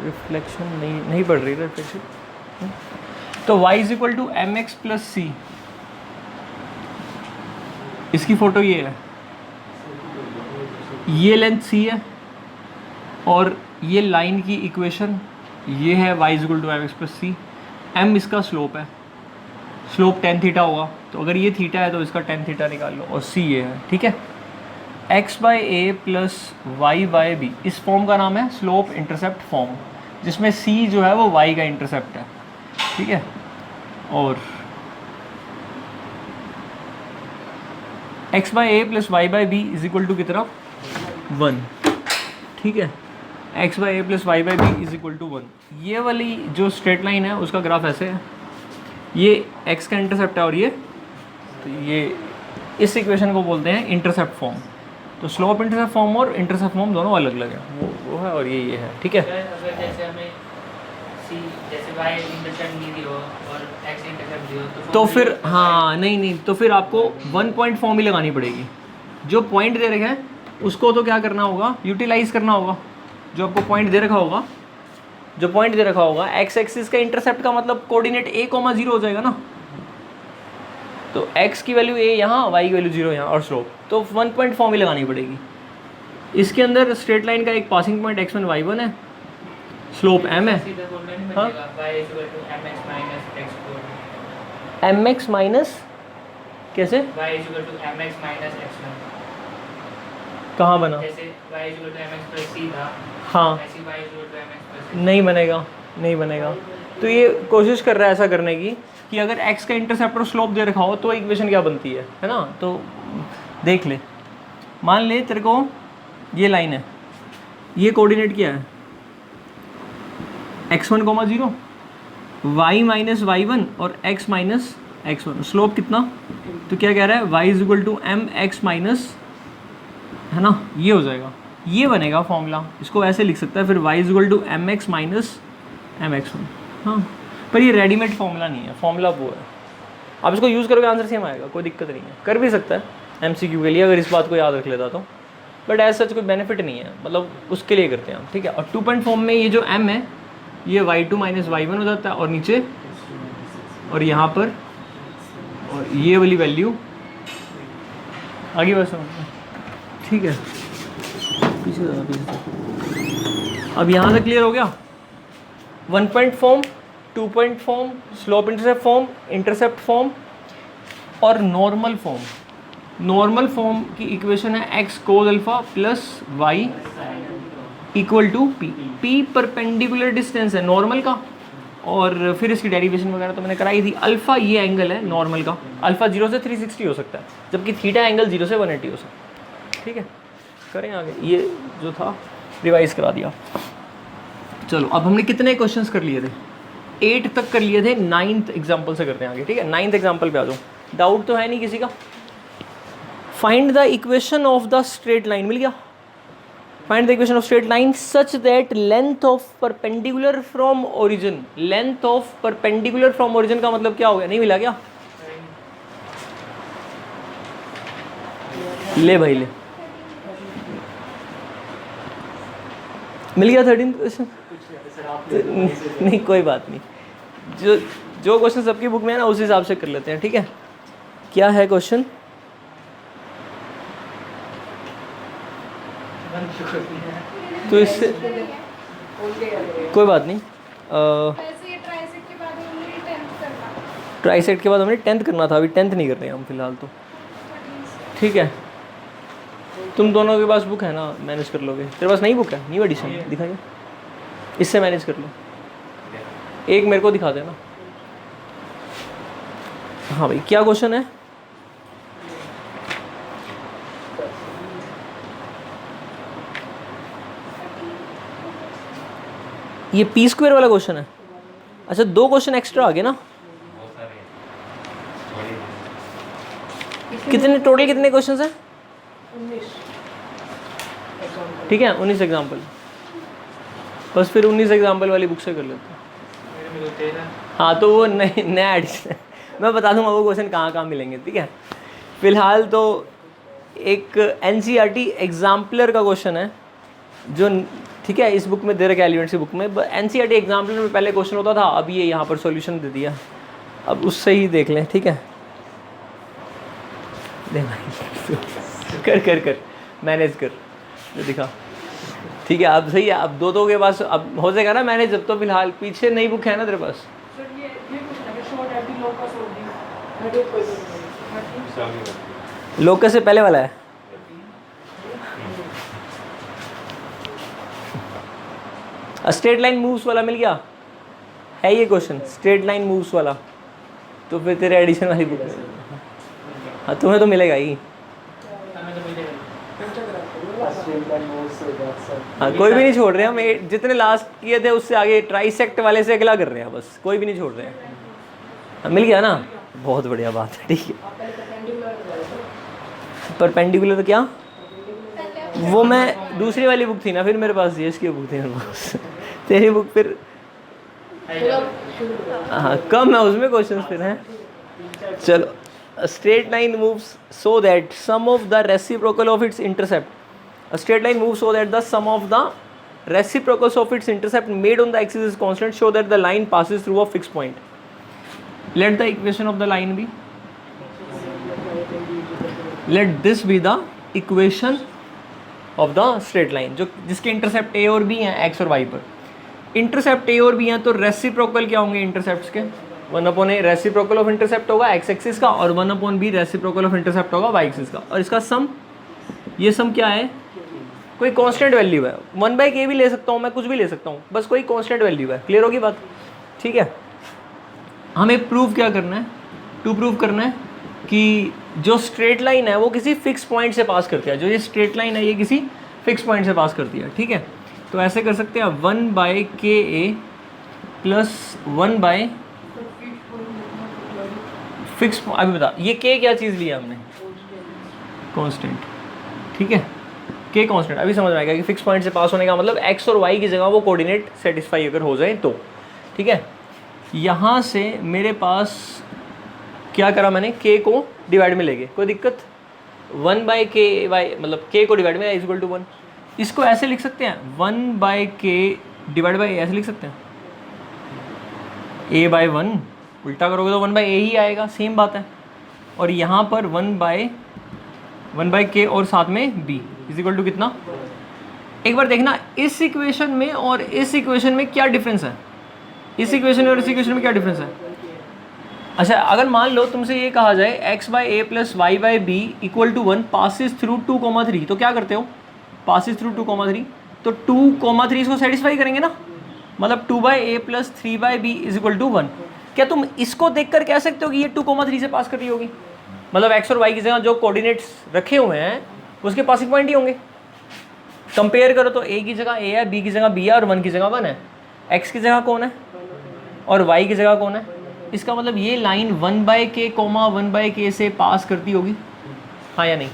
Reflection नहीं पड़ रही रिफ्लेक्शन। तो y is equal to M x plus C, इसकी फ़ोटो ये है, ये लेंथ c है और ये लाइन की इक्वेशन ये है y is equal to M x plus c. m इसका स्लोप है, स्लोप tan थीटा होगा, तो अगर ये थीटा है तो इसका tan थीटा निकाल लो, और c ये है, ठीक है। x by a plus y by b, इस फॉर्म का नाम है स्लोप इंटरसेप्ट फॉर्म, जिसमें c जो है वो y का इंटरसेप्ट है, ठीक है। और x by a plus y by b is equal to की तरफ 1, ठीक है। x by a plus y by b is equal to 1। ये वाली जो स्ट्रेट लाइन है उसका ग्राफ ऐसे है, ये x का इंटरसेप्ट है और ये, तो ये इस इक्वेशन को बोलते हैं इंटरसेप्ट फॉर्म। तो स्लोप इंटरसेप्ट फॉर्म और इंटरसेप्ट फॉर्म दोनों अलग अलग है, वो है और ये है, ठीक है। अगर जैसे हमें c जैसे y इंटरसेप्ट नहीं दी हो और x इंटरसेप्ट दी हो तो फिर हाँ नहीं, तो फिर आपको 1 पॉइंट फॉर्म ही लगानी पड़ेगी। जो पॉइंट दे रखे हैं उसको तो क्या करना होगा, यूटिलाइज करना होगा। जो आपको पॉइंट दे रखा होगा, जो पॉइंट दे रखा होगा, एक्स एक्सिस का इंटरसेप्ट का मतलब कोऑर्डिनेट a, 0 हो जाएगा ना। तो x की वैल्यू a यहाँ, y की वैल्यू 0 यहाँ, और स्लोप तो 1 पॉइंट फॉर्म ही लगानी पड़ेगी। इसके अंदर स्ट्रेट लाइन का एक पासिंग पॉइंट x1 y1 है, स्लोप m है, हाँ एम एक्स माइनस कैसे, y mx माइनस x1, कहाँ बना, जैसे y mx प्लस c था, हाँ ऐसे y mx प्लस c। नहीं बनेगा, नहीं बनेगा। तो ये कोशिश कर रहा है ऐसा करने की कि अगर x का इंटरसेप्ट और स्लोप दे रखा हो तो इक्वेशन क्या बनती है ना। तो देख ले, मान ले तेरे को ये लाइन है, ये कोऑर्डिनेट क्या है, x1, 0, y माइनस y1 और x माइनस x1, स्लोप कितना, तो क्या कह रहा है, y is equal to M x minus, है ना, ये हो जाएगा, ये बनेगा फॉर्मूला। इसको ऐसे लिख सकता है फिर y is equal to M x minus m x 1, हाँ। पर ये रेडीमेड फॉर्मूला नहीं है, फॉर्मूला वो है, आप इसको यूज़ करोगे आंसर सेम आएगा, कोई दिक्कत नहीं है। कर भी सकता है MCQ के लिए अगर इस बात को याद रख लेता तो, बट एज सच कोई बेनिफिट नहीं है, मतलब उसके लिए करते हैं हम, ठीक है। और 2 पॉइंट फॉर्म में ये जो m है ये y2 माइनस y1 हो जाता है, और नीचे और यहाँ पर और ये वाली वैल्यू आगे बस, ठीक है। पीछे ज़्यादा पीछे, अब यहाँ तक क्लियर हो गया। 1 point form, 2 point form, slope intercept form और नॉर्मल फॉर्म। नॉर्मल फॉर्म की इक्वेशन है x cos alpha plus y equal to p perpendicular distance है नॉर्मल का, और फिर इसकी डेरिवेशन वगैरह तो मैंने कराई थी। अल्फा ये एंगल है नॉर्मल का, अल्फा 0 से 360 हो सकता है, जबकि थीटा एंगल 0 से 180 हो सकता है, ठीक है। करें आगे, ये जो था रिवाइज करा दिया। चलो अब हमने कितने क्वेश्चंस कर लिए थे, 8 तक कर लिए थे, 9th एग्जाम्पल से करते हैं आगे, ठीक है। 9th एग्जाम्पल पे आ जाओ, डाउट तो है नहीं किसी का। Find the equation of the straight line, मिल गया। Find the equation of straight line such that length of perpendicular from origin, length of perpendicular from origin का मतलब क्या हो गया, नहीं मिला क्या, ले भाई ले, मिल गया 13th क्वेश्चन। नहीं कोई बात नहीं, जो क्वेश्चन सबकी बुक में है ना उस हिसाब से कर लेते हैं, ठीक है। क्या है क्वेश्चन, तो इससे कोई बात नहीं, ट्राइसेट के बाद हमने 10th करना था, अभी 10th नहीं कर रहे हैं हम फिलहाल तो, ठीक है। तुम दोनों के पास बुक है ना, मैनेज कर लोगे। तेरे पास नई बुक है, न्यू एडिशन दिखाइए, इससे मैनेज कर लो। एक मेरे को दिखा देना। हाँ भाई, क्या क्वेश्चन है, ये पी स्क्वायर वाला क्वेश्चन है। अच्छा 2 क्वेश्चन एक्स्ट्रा आ गए ना, कितने टोटल कितने क्वेश्चन हैं, 19, ठीक है 19 एग्जाम्पल। बस फिर 19 एग्जाम्पल वाली बुक से कर लेते हैं। हाँ तो वो नया एडिशन मैं बता दूंगा वो क्वेश्चन कहाँ कहाँ मिलेंगे, ठीक है। फिलहाल तो एक NCERT एग्जाम्पलर का क्वेश्चन है जो ठीक है, इस बुक में दे रखा है एलिमेंट्स की बुक में। एनसीईआरटी एग्जाम्पल में पहले क्वेश्चन होता था, अब ये यहाँ पर सॉल्यूशन दे दिया, अब उससे ही देख लें। ठीक है, दे भाई कर कर कर मैनेज कर जो दिखा। ठीक है, अब सही है, अब दो के पास अब हो जाएगा ना मैनेज। अब तो फिलहाल पीछे नई बुक है ना तेरे पास। लोकस से पहले वाला है। स्ट्रेट लाइन मूव्स वाला मिल गया है ये क्वेश्चन, स्ट्रेट लाइन मूव्स वाला। तो फिर तेरे एडिशन वाली बुक में हाँ तुम्हें तो मिलेगा ही। हाँ कोई भी नहीं छोड़ रहे हम, जितने लास्ट किए थे उससे आगे ट्राइसेक्ट वाले से अगला कर रहे हैं बस, कोई भी नहीं छोड़ रहे हैं। हाँ, मिल गया ना, बहुत बढ़िया बात है। ठीक है, परपेंडिकुलर तो क्या, वो मैं दूसरी वाली बुक थी ना फिर मेरे पास, इसकी बुक थी मेरे पास तेरी बुक फिर हाँ कम है उसमें क्वेश्चंस फिर हैं। चलो, a straight line moves so that sum of the reciprocal of its intercept, a straight line moves so that the sum of the reciprocals of its intercept made on the axis is constant, show that the line passes through a fixed point. Let the equation of the line be, let this be the equation of the straight line, जो जिसके intercept a और b हैं x और y पर। Intercept a और b हैं तो reciprocal क्या होंगे इंटरसेप्ट्स के, 1/a रेसिप्रोकल ऑफ इंटरसेप्ट होगा x एक्सिस का, और 1/b रेसिप्रोकल ऑफ इंटरसेप्ट होगा y एक्सिस का। और इसका सम, ये सम क्या है, कोई कांस्टेंट वैल्यू है। 1/k भी ले सकता हूँ मैं, कुछ भी ले सकता हूँ, बस कोई कांस्टेंट वैल्यू है। क्लियर होगी बात। ठीक है, हमें प्रूव क्या करना है, टू प्रूव करना है कि जो स्ट्रेट लाइन है वो किसी फिक्स पॉइंट से पास करती है। जो ये स्ट्रेट लाइन है ये किसी फिक्स पॉइंट से पास करती है। ठीक है, तो ऐसे कर सकते हैं 1/ka प्लस 1/ फिक्स। अभी बता, ये k क्या चीज़ लिया हमने, कांस्टेंट। ठीक है, k कांस्टेंट। अभी समझ में आएगा कि फिक्स पॉइंट से पास होने का मतलब x और y की जगह वो कोऑर्डिनेट सेटिस्फाई अगर हो जाए तो। ठीक है, यहाँ से मेरे पास क्या करा मैंने, k को डिवाइड में लेके, कोई दिक्कत, 1/k मतलब k को डिवाइड में इज इक्वल टू 1। इसको ऐसे लिख सकते हैं 1/k डिवाइड बाई, ऐसे लिख सकते हैं a/1, उल्टा करोगे तो 1/a ही आएगा, सेम बात है। और यहाँ पर 1/k और साथ में b इज इक्वल टू कितना। एक बार देखना इस इक्वेशन में और इस इक्वेशन में क्या डिफरेंस है, इस इक्वेशन और इस इक्वेशन में क्या डिफरेंस है। अच्छा, अगर मान लो तुमसे ये कहा जाए x/a plus y/b equal to 1 passes through 2,3, तो क्या करते हो, पासिस थ्रू 2,3, तो 2,3 इसको सेटिस्फाई करेंगे ना, मतलब 2/a plus 3/b is equal to 1। क्या तुम इसको देखकर कह सकते हो कि ये 2,3 से पास कर रही होगी, मतलब x और y की जगह जो कोऑर्डिनेट्स रखे हुए हैं उसके पासिंग पॉइंट ही होंगे। कंपेयर करो तो a की जगह a है, b की जगह b है और 1 की जगह 1 है। x की जगह कौन है और y की जगह कौन है। इसका मतलब ये लाइन 1/k 1/k से पास करती होगी, हाँ या नहीं।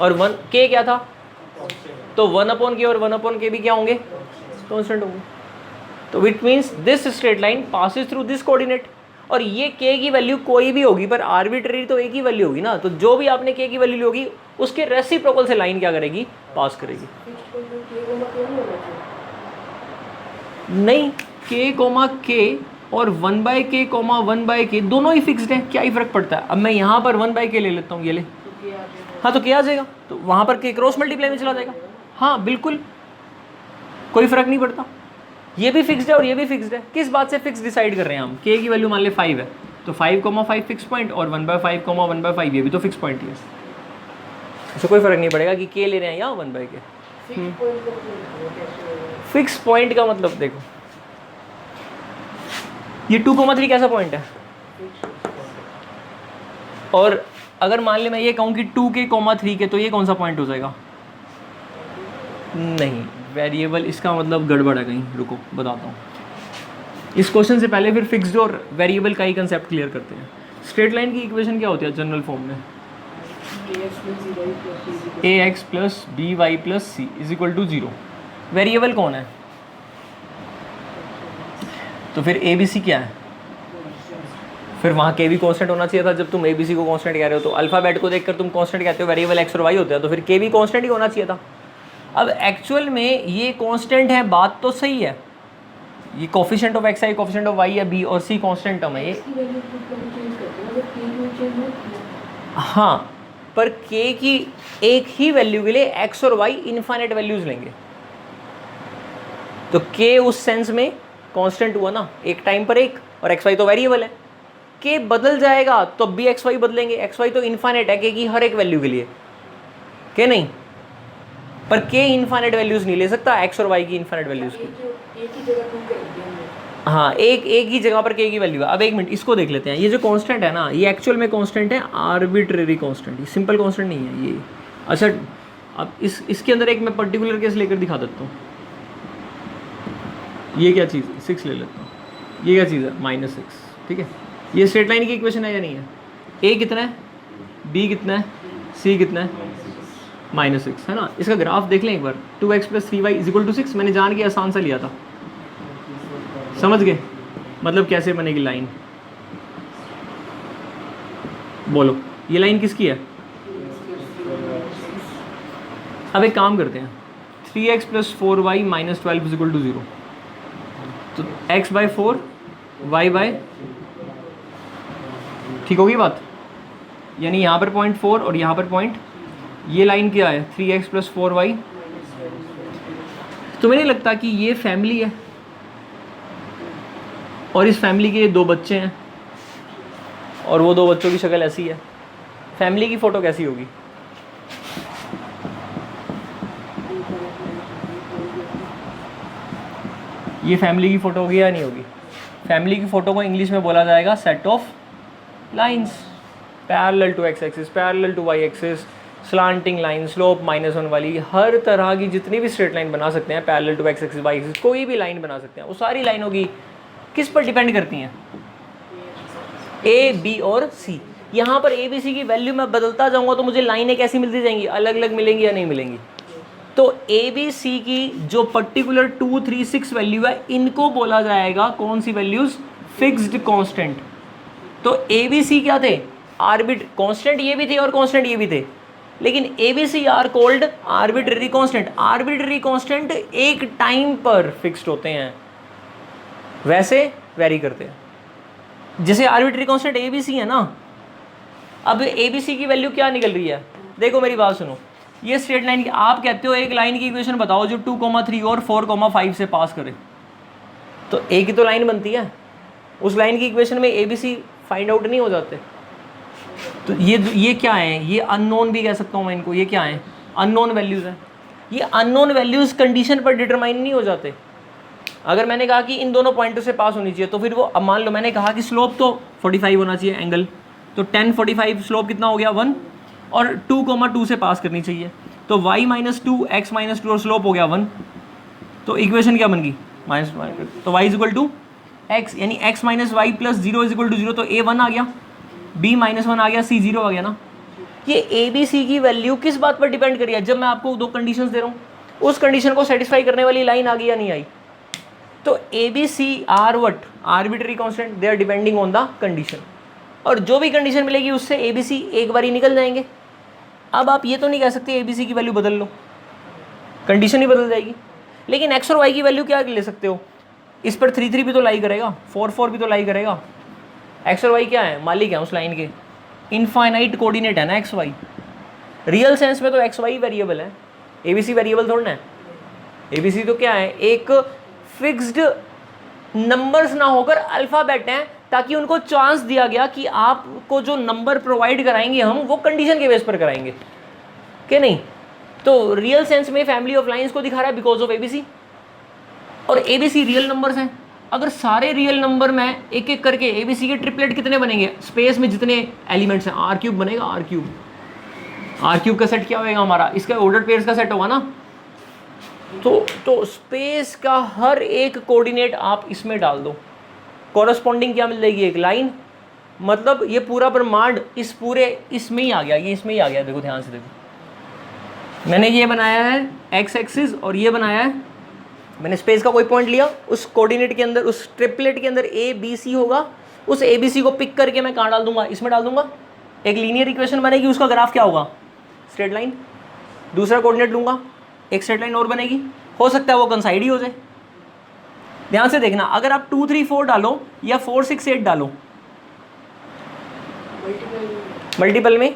और 1k क्या था, तो 1/k और 1/k भी क्या होंगे, कांस्टेंट होंगे। तो it means this straight line passes through this coordinate. और ये k की वैल्यू कोई भी होगी, पर आर्बिट्ररी तो एक ही वैल्यू होगी ना। तो जो भी आपने k की वैल्यू ली होगी उसके रेसिप्रोकल से लाइन क्या करेगी, पास करेगी। नहीं, k, और 1/k 1/k दोनों ही फिक्स्ड है, क्या ही फर्क पड़ता है। अब मैं यहाँ पर 1/k ले लेता हूँ, ये ले, हाँ तो क्या आ जाएगा, तो वहाँ पर k क्रॉस मल्टीप्लाई में चला जाएगा। हाँ बिल्कुल, कोई फर्क नहीं पड़ता। ये भी फिक्स्ड है और ये भी फिक्स्ड है। किस बात से फिक्स डिसाइड कर रहे हैं हम, k की वैल्यू मान ले 5 है, तो 5,5 फिक्स पॉइंट, और 1/5, 1/5 ये भी तो फिक्स पॉइंट ही है। इससे कोई फर्क नहीं पड़ेगा कि k ले रहे हैं या 1/k। फिक्स पॉइंट का मतलब देखो, ये 2,3 कैसा पॉइंट है। और अगर मान ले मैं ये कहूँ कि 2k, 3k, तो ये कौन सा पॉइंट हो जाएगा, नहीं, वेरिएबल, इसका मतलब गड़बड़ है कहीं। रुको बताता हूँ। इस क्वेश्चन से पहले फिर फिक्स्ड और वेरिएबल का ही कंसेप्ट क्लियर करते हैं। स्ट्रेट लाइन की इक्वेशन क्या होती है जनरल फॉर्म में, ax plus by plus c is equal to 0। Variable कौन है, तो फिर ABC क्या है, फिर वहाँ k भी कांस्टेंट होना चाहिए था। जब तुम ABC को कांस्टेंट कह रहे हो तो अल्फ़ाबेट को देखकर तुम कांस्टेंट कहते हो, वेरिएबल x और y होते हैं, तो फिर k भी कांस्टेंट ही होना चाहिए था। अब एक्चुअल में ये कांस्टेंट है, बात तो सही है, ये coefficient of x a coefficient of y है, बी और सी कांस्टेंट टर्म है ये। हाँ, पर k की एक ही वैल्यू के लिए x और y इनफाइनाइट वैल्यूज लेंगे, तो k उस सेंस में कांस्टेंट हुआ ना, एक टाइम पर एक, और x y तो वेरिएबल है, k बदल जाएगा तो भी x y बदलेंगे, x y तो इनफाइनाइट है k की हर एक वैल्यू के लिए, k नहीं, पर k इनफाइनाइट वैल्यूज नहीं ले सकता x और y की इनफाइनाइट वैल्यूज की। हाँ, एक ही जगह पर k की वैल्यू है। अब एक मिनट इसको देख लेते हैं, ये जो कांस्टेंट है ना, ये एक्चुअल में कांस्टेंट है, आर्बिट्रेरी कांस्टेंट, ये सिंपल कांस्टेंट नहीं है ये। अच्छा, अब इसके अंदर एक मैं पर्टिकुलर केस लेकर दिखा देता हूँ। ये क्या चीज़ है, 6 ले लेता हूँ, ये क्या चीज़ है, -6, ठीक है। ये स्ट्रेट लाइन की इक्वेशन है या नहीं है? a कितना है, b कितना है, c कितना है, -6 है ना। इसका ग्राफ देख लें एक बार, 2x + 3y = 6, मैंने जान के आसान सा लिया था, समझ गए? मतलब कैसे बनेगी लाइन, बोलो, ये लाइन किसकी है? अब एक काम करते हैं, 3x + 4y - 12 = 0, तो x/4 y/, ठीक होगी बात, यानी यहाँ पर 0.4 और यहाँ पर पॉइंट, ये लाइन क्या है, 3x + 4y। तुम्हें नहीं लगता कि ये फैमिली है और इस फैमिली के 2 बच्चे हैं और वो 2 बच्चों की शक्ल ऐसी है, फैमिली की फ़ोटो कैसी होगी? ये फैमिली की फ़ोटो होगी या नहीं होगी? फैमिली की फ़ोटो को इंग्लिश में बोला जाएगा set of lines, parallel to x axis, parallel to y axis, slanting line, slope -1 वाली, हर तरह की जितनी भी स्ट्रेट लाइन बना सकते हैं, parallel to x axis y axis, कोई भी लाइन बना सकते हैं, वो सारी लाइनों की किस पर डिपेंड करती हैं? ए, बी और सी। यहाँ पर ए बी सी की वैल्यू मैं बदलता जाऊँगा तो मुझे लाइनें कैसी मिलती जाएंगी, अलग अलग मिलेंगी या नहीं मिलेंगी? तो ए बी सी की जो पर्टिकुलर 2, 3, 6 वैल्यू है, इनको बोला जाएगा कौन सी वैल्यूज? Fixed constant. तो ए बी सी क्या थे? कांस्टेंट ये भी थे और कांस्टेंट ये भी थे, लेकिन a b c are called arbitrary constant. Arbitrary constant एक टाइम पर फिक्स्ड होते हैं, वैसे वेरी करते हैं। जैसे arbitrary constant a b c है ना, अब ए बी सी की वैल्यू क्या निकल रही है? देखो मेरी बात सुनो, ये स्ट्रेट लाइन की, आप कहते हो एक लाइन की इक्वेशन बताओ जो 2,3 और 4,5 से पास करे, तो एक ही तो लाइन बनती है, उस लाइन की इक्वेशन में a b c find out नहीं हो जाते? तो ये क्या है? ये अननोन भी कह सकता हूँ मैं इनको, ये क्या है? अननोन वैल्यूज़ हैं। ये अननोन वैल्यूज़ कंडीशन पर डिटरमाइन नहीं हो जाते। अगर मैंने कहा कि इन दोनों पॉइंटों से पास होनी चाहिए, तो फिर वो, अब मान लो मैंने कहा कि स्लोप तो 45 होना चाहिए एंगल, तो 10 45 स्लोप कितना हो गया 1, और 2,2 से पास करनी चाहिए, तो y - 2 x - 2 और स्लोप हो गया 1, तो इक्वेशन क्या बन गई? तो y = x, यानी x - y + 0 = 0, तो a 1 आ गया, b - 1 आ गया, c 0 आ गया ना। ये ए बी सी की वैल्यू किस बात पर डिपेंड कर रही है? जब मैं आपको 2 कंडीशंस दे रहा हूँ, उस कंडीशन को सेटिस्फाई करने वाली लाइन आ गई या नहीं आई? तो a b c are what arbitrary constant, they are depending on the condition, और जो भी कंडीशन मिलेगी उससे ए बी सी एक बार ही निकल जाएंगे। अब आप ये तो नहीं कह सकते ए बी सी की वैल्यू बदल लो, कंडीशन ही बदल जाएगी। लेकिन एक्स और वाई की वैल्यू क्या ले सकते हो? इस पर 3 3 भी तो लाई करेगा, 4 4 भी तो लाई करेगा। एक्स और वाई क्या है? मालिक है उस लाइन के, इनफाइनाइट कोऑर्डिनेट है ना एक्स वाई। रियल सेंस में तो एक्स वाई वेरिएबल है, ए बी सी वेरिएबल थोड़ा है। ए बी सी तो क्या है? एक फिक्स्ड नंबर्स ना होकर अल्फ़ाबेट हैं, ताकि उनको चांस दिया गया कि आपको जो नंबर प्रोवाइड कराएंगे हम, वो कंडीशन के बेस पर कराएंगे कि नहीं। तो रियल सेंस में फैमिली ऑफ लाइंस को दिखा रहा है बिकॉज ऑफ एबीसी, और एबीसी रियल नंबर्स हैं। अगर सारे रियल नंबर में एक एक करके एबीसी के ट्रिपलेट कितने बनेंगे? स्पेस में जितने एलिमेंट्स हैं, आर क्यूब बनेगा। आर क्यूब का सेट क्या होगा हमारा? इसका ऑर्डर पेयर्स का सेट होगा ना। तो स्पेस का हर एक कोऑर्डिनेट आप इसमें डाल दो, कॉरस्पॉन्डिंग क्या मिल जाएगी? एक लाइन। मतलब ये पूरा ब्रह्मांड इस पूरे इसमें ही आ गया, ये इसमें ही आ गया। देखो ध्यान से देखो, मैंने ये बनाया है एक्स एक्सिस और ये बनाया है, मैंने स्पेस का कोई पॉइंट लिया, उस कोऑर्डिनेट के अंदर, उस ट्रिपलेट के अंदर ए बी सी होगा, उस ए बी सी को पिक करके मैं कहाँ डाल दूंगा? इसमें डाल दूंगा। एक लीनियर इक्वेशन बनेगी, उसका ग्राफ क्या होगा? Straight line. दूसरा कोऑर्डिनेट लूँगा, एक स्ट्रेट लाइन और बनेगी, हो सकता है वो कंसाइड ही हो जाए। ध्यान से देखना, अगर आप 2 3 4 डालो या 4 6 8 डालो मल्टीपल में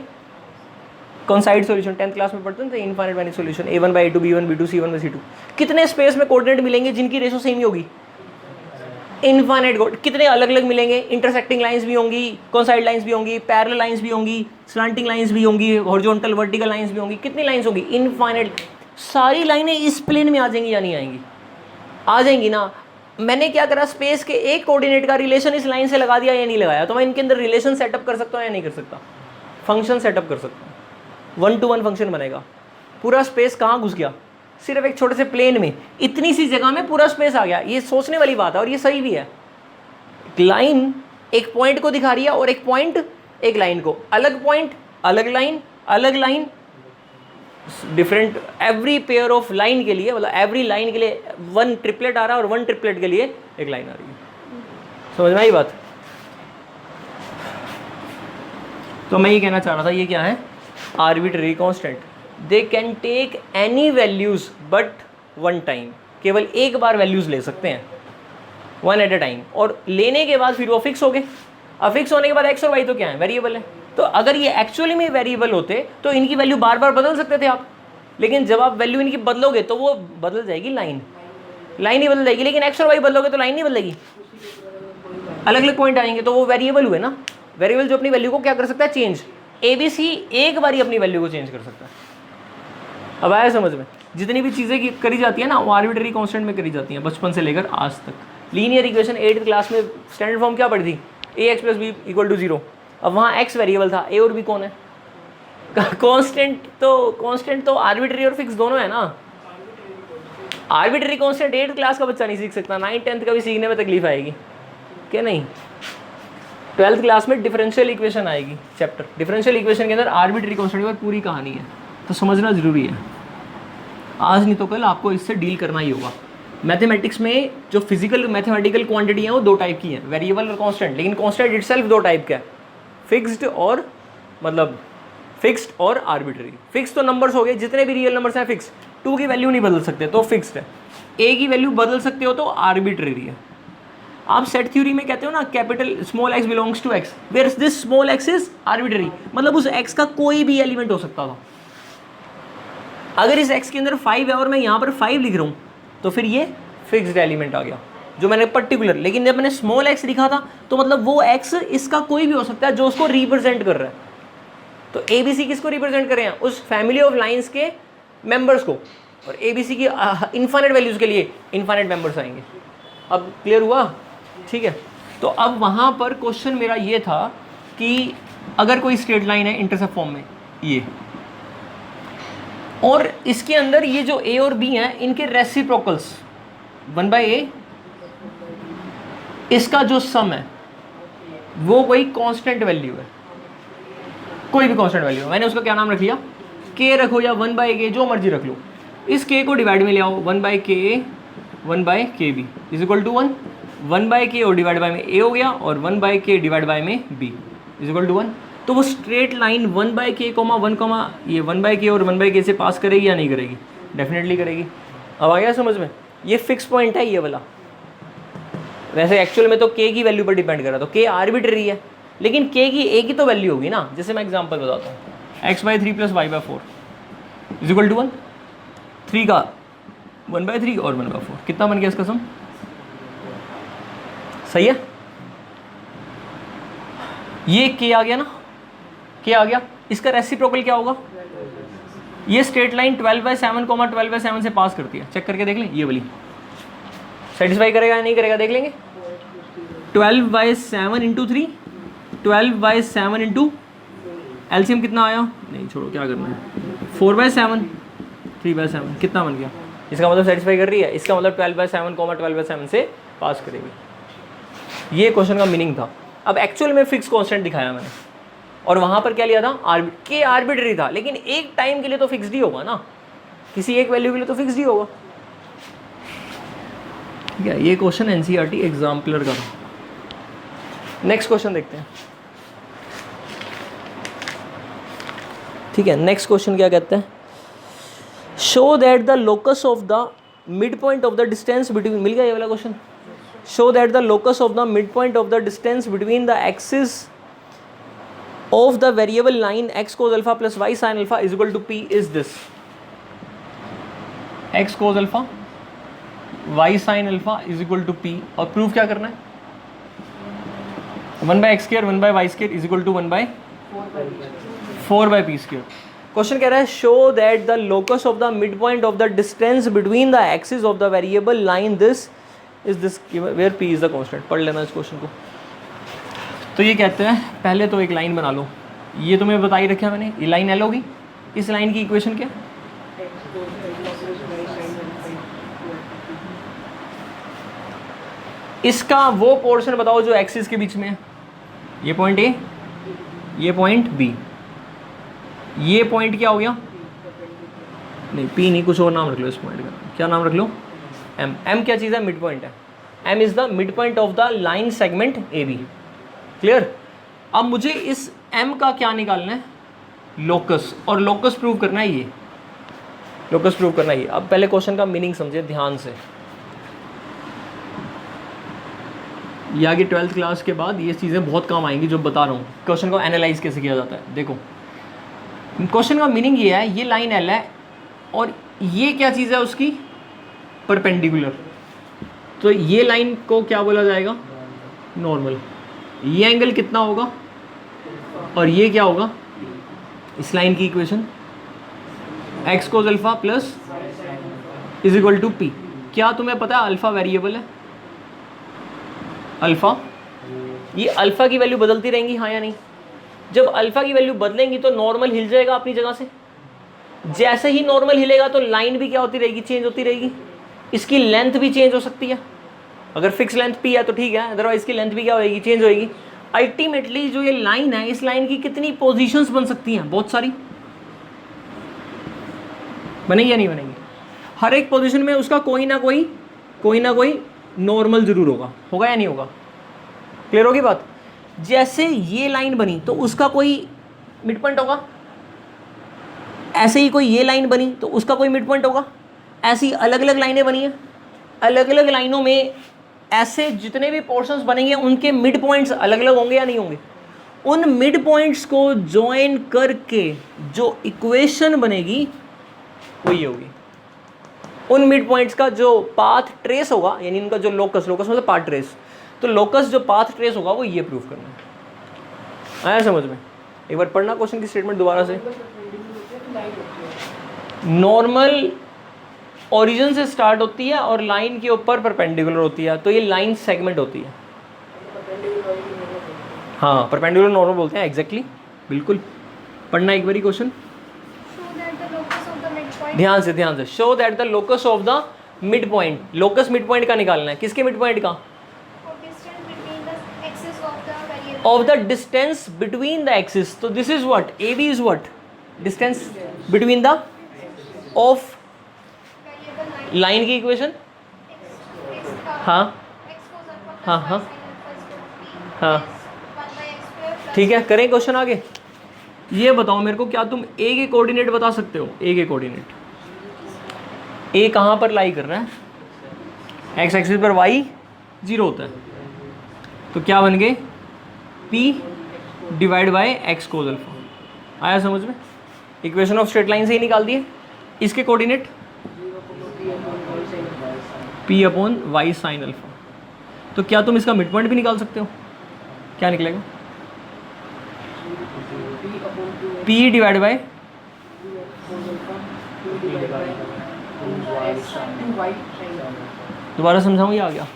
कंसाइड सॉल्यूशन 10th क्लास में पढ़ते हैं तो infinite many solution a1 by a2 b1 b2 c1 by c2, कितने स्पेस में कोऑर्डिनेट मिलेंगे जिनकी रेशो सेम ही होगी? इनफाइनाइट। कितने अलग अलग मिलेंगे? इंटरसेक्टिंग लाइंस भी होंगी, कंसाइड लाइंस भी होंगी, पैरेलल लाइंस भी होंगी, स्लैंटिंग लाइंस भी होंगी, हॉरिजॉन्टल वर्टिकल लाइंस भी होंगी। कितनी लाइंस होगी? इनफाइनाइट। सारी लाइनें इस प्लेन में आ जाएंगी या नहीं आएंगी? आ जाएंगी ना। मैंने क्या करा, स्पेस के एक कोऑर्डिनेट का रिलेशन इस लाइन से लगा दिया या नहीं लगाया, तो मैं इनके अंदर रिलेशन सेटअप कर सकता हूँ या नहीं कर सकता? फंक्शन सेटअप कर सकता हूँ, 1 to 1 फंक्शन बनेगा। पूरा स्पेस कहाँ घुस गया? सिर्फ एक छोटे से प्लेन में, इतनी सी जगह में पूरा स्पेस आ गया। ये सोचने वाली बात है और ये सही भी है। लाइन एक पॉइंट को दिखा रही है और एक पॉइंट एक लाइन को, अलग पॉइंट अलग line different. Every pair of line के लिए, मतलब एवरी लाइन के लिए 1 ट्रिपलेट आ रहा है और 1 ट्रिपलेट के लिए एक लाइन आ रही है। समझ में आई बात? तो मैं ये कहना चाह रहा था, ये क्या है? Arbitrary constant. They can take any values but 1 time, केवल एक बार वैल्यूज ले सकते हैं, 1 at a टाइम, और लेने के बाद फिर वो फिक्स हो गए। अब फिक्स होने के बाद एक्स और वाई तो क्या है? वेरिएबल है। तो अगर ये एक्चुअली में वेरिएबल होते तो इनकी वैल्यू बार बार बदल सकते थे आप, लेकिन जब आप वैल्यू इनकी बदलोगे तो वो बदल जाएगी, लाइन ही बदल जाएगी। लेकिन एक्स और वाई बदलोगे तो लाइन नहीं बदलेगी, अलग अलग पॉइंट आएंगे, तो वो वेरिएबल हुए ना। वेरिएबल जो अपनी वैल्यू को क्या कर सकता है? चेंज। ABC एक बार ही अपनी वैल्यू को चेंज कर सकता है। अब आया समझ में? जितनी भी चीज़ें करी जाती है ना, वो आर्बिट्रेरी कांस्टेंट में करी जाती हैं, बचपन से लेकर आज तक। लीनियर इक्वेशन 8th क्लास में स्टैंडर्ड फॉर्म क्या पढ़ी थी? ax + b = 0। अब वहाँ x वेरिएबल था, a और b कौन है? कांस्टेंट तो आर्बिट्रेरी और फिक्स दोनों है ना। आर्बिट्रेरी कांस्टेंट 8th क्लास का बच्चा नहीं सीख सकता, 9th 10th का भी सीखने में तकलीफ आएगी क्या? नहीं। 12th क्लास में डिफरेंशियल इक्वेशन आएगी चैप्टर, डिफरेंशियल इक्वेशन के अंदर आर्बिट्रेरी कांस्टेंट की पूरी कहानी है, तो समझना ज़रूरी है। आज नहीं तो कल आपको इससे डील करना ही होगा। मैथमेटिक्स में जो फिजिकल मैथमेटिकल क्वांटिटी है वो 2 टाइप की हैं, वेरिएबल और कांस्टेंट। लेकिन कांस्टेंट इटसेल्फ 2 टाइप का है, फिक्स्ड और आर्बिट्रेरी। फिक्स तो नंबर्स हो गए, जितने भी रियल नंबर्स हैं फिक्स। 2 की वैल्यू नहीं बदल सकते तो फिक्स्ड है, a की वैल्यू बदल सकते हो तो आर्बिट्रेरी है। आप सेट थ्योरी में कहते हो ना, capital small x belongs to x, where this small x is arbitrary, मतलब उस x का कोई भी एलिमेंट हो सकता था। अगर इस x के अंदर 5 है और मैं यहाँ पर 5 लिख रहा हूँ तो फिर ये फिक्स्ड एलिमेंट आ गया, जो मैंने पर्टिकुलर। लेकिन जब मैंने स्मॉल x लिखा था तो मतलब वो x इसका कोई भी हो सकता है जो उसको रिप्रेजेंट कर रहा है। तो ABC किसको रिप्रेजेंट कर रहे हैं? उस फैमिली ऑफ लाइंस के मेंबर्स को, और ABC की इनफाइनाइट वैल्यूज़ के लिए इनफाइनाइट मेंबर्स आएंगे। अब क्लियर हुआ? ठीक है। तो अब वहाँ पर क्वेश्चन मेरा ये था कि अगर कोई स्ट्रेट लाइन है इंटरसेप्ट फॉर्म में ये, और इसके अंदर ये जो a और b हैं इनके रेसिप्रोकल्स 1/a, इसका जो सम है वो कोई कांस्टेंट वैल्यू है, कोई भी कांस्टेंट वैल्यू है। मैंने उसका क्या नाम रख लिया? k रखो या 1/k, जो मर्जी रख लो। इस k को डिवाइड में ले आओ, 1/k 1/kb = 1। 1/k और डिवाइड बाय में a हो गया, और 1/k डिवाइड बाय में b = 1। तो वो स्ट्रेट लाइन 1/k, 1, ये 1/k और 1/k से पास करेगी या नहीं करेगी? डेफिनेटली करेगी। अब आ गया समझ में? ये फिक्स पॉइंट है ये वाला। वैसे एक्चुअल में तो k की वैल्यू पर डिपेंड कर रहा है, तो k आर्बिट्रेरी है, लेकिन k की a की तो वैल्यू होगी ना। जैसे मैं एग्जांपल बताता हूँ, x/3 + y/4 = 1। 3 का 1/3 और 1/4, कितना बन गया इसका सम? सही है। ये k आ गया ना, k आ गया। इसका रेसिप्रोकल क्या होगा? ये स्ट्रेट लाइन 12/7, 12/7 से पास करती है, चेक करके देख लें। ये वाली सेटिस्फाई करेगा या नहीं करेगा देख लेंगे। 12/7 × 3, 12/7 × एलसीएम कितना आया? नहीं छोड़ो, क्या करना है, 4/7, 3/7, कितना बन गया? इसका मतलब सेटिस्फाई कर रही है, इसका मतलब 12/7, 12/7 से पास करेगी। ये क्वेश्चन का मीनिंग था। अब एक्चुअल में फिक्स कांस्टेंट दिखाया मैंने, और वहाँ पर क्या लिया था? के आर्बिट्रेरी था, लेकिन एक टाइम के लिए तो फिक्स्ड ही होगा ना, किसी एक वैल्यू के लिए तो फिक्स्ड ही होगा। ठीक है, ये क्वेश्चन एनसीईआरटी एग्जाम्पलर का था। नेक्स्ट क्वेश्चन देखते हैं। ठीक है, नेक्स्ट क्वेश्चन क्या कहते हैं? Show that the locus of the mid point of the distance between, मिल गया ये वाला question, show that the locus of the mid point of the distance between the axis of the variable line x cos alpha plus y sin alpha is equal to p is this, x cos alpha y sin alpha is equal to p, और proof क्या करना है, 1/x² 1/y² is equal to 1/4/p²। Question कह रहा है show that the locus of the mid point of the distance between the axis of the variable line this is this where p is the constant. पढ़ लेना इस question को। तो ये कहते हैं पहले तो एक लाइन बना लो, ये तुम्हें बता ही रखा मैंने, ये लाइन L होगी, इस लाइन की इक्वेशन क्या, इसका वो पोर्शन बताओ जो एक्सिस के बीच में है, ये पॉइंट A, ये पॉइंट B, ये पॉइंट क्या हो गया, नहीं P नहीं, कुछ और नाम रख लो इस पॉइंट का, क्या नाम रख लो, M। M क्या चीज़ है, मिड पॉइंट है, M is the mid point of the line segment AB। Clear. अब मुझे इस M का क्या निकालना है, लोकस, और लोकस प्रूव करना है, ये लोकस प्रूव करना है ये। अब पहले क्वेश्चन का मीनिंग समझे ध्यान से, ये आगे 12th क्लास के बाद ये चीज़ें बहुत काम आएंगी जो बता रहा हूँ, क्वेश्चन को एनालाइज कैसे किया जाता है। देखो क्वेश्चन का मीनिंग ये है, ये लाइन L है और ये क्या चीज़ है उसकी, परपेंडिकुलर, तो ये लाइन को क्या बोला जाएगा, नॉर्मल। ये एंगल कितना होगा और ये क्या होगा, इस लाइन की equation x cos alpha plus is equal to p। क्या तुम्हें पता है अल्फा वेरिएबल है, अल्फा, ये अल्फा की वैल्यू बदलती रहेंगी, हाँ या नहीं। जब अल्फा की वैल्यू बदलेंगी तो नॉर्मल हिल जाएगा अपनी जगह से, जैसे ही नॉर्मल हिलेगा तो लाइन भी क्या होती रहेगी, चेंज होती रहेगी, इसकी लेंथ भी चेंज हो सकती है। अगर फिक्स लेंथ p है तो ठीक है, अदरवाइज इसकी लेंथ भी क्या होएगी, चेंज होएगी। अल्टीमेटली जो ये लाइन है, इस लाइन की कितनी पोजीशंस बन सकती हैं, बहुत सारी बनेगी या नहीं बनेगी। हर एक पोजीशन में उसका कोई ना कोई नॉर्मल जरूर होगा या नहीं होगा। क्लियर होगी बात। जैसे ये लाइन बनी तो उसका कोई मिड पॉइंट होगा, ऐसे ही कोई ये लाइन बनी तो उसका कोई मिड पॉइंट होगा। ऐसी अलग अलग लाइनें बनी हैं, अलग अलग लाइनों में ऐसे जितने भी पोर्शंस बनेंगे उनके मिड पॉइंट्स अलग अलग होंगे या नहीं होंगे। उन मिड पॉइंट्स को ज्वाइन करके जो इक्वेशन बनेगी वो ये होगी। उन मिड पॉइंट्स का जो पाथ ट्रेस होगा, यानी उनका जो लोकस मतलब पाथ ट्रेस, तो लोकस जो पाथ ट्रेस होगा वो ये प्रूव करना है। आया समझ में। एक बार पढ़ना क्वेश्चन की स्टेटमेंट दोबारा से। नॉर्मल ओरिजिन से स्टार्ट होती है और लाइन के ऊपर परपेंडिकुलर होती है, तो ये लाइन सेगमेंट होती है। हाँ, परपेंडिकुलर नॉर्मल बोलते हैं, एग्जैक्टली, बिल्कुल। पढ़ना एक बारी क्वेश्चन ध्यान से। Show that the locus of the mid point, locus mid point का निकालना है। किसके मिड पॉइंट का, of the distance between the axis. तो this is what, AB is what, distance between the of line की equation. हाँ, ठीक है, करें क्वेश्चन आगे। ये बताओ मेरे को, क्या तुम A के कोऑर्डिनेट बता सकते हो। A के कोऑर्डिनेट, A कहाँ पर लाई कर रहा है, एक्स एक्सिस पर y 0 होता है, तो क्या बन गए, P divide by x cos alpha. आया समझ में। इक्वेशन ऑफ स्ट्रेट लाइन से ही निकाल दिए। इसके coordinate P upon y sin alpha. तो क्या तुम इसका मिड पॉइंट भी निकाल सकते हो, क्या निकलेगा, P डिवाइड बाय दोबारा समझाऊँ, ये आ गया।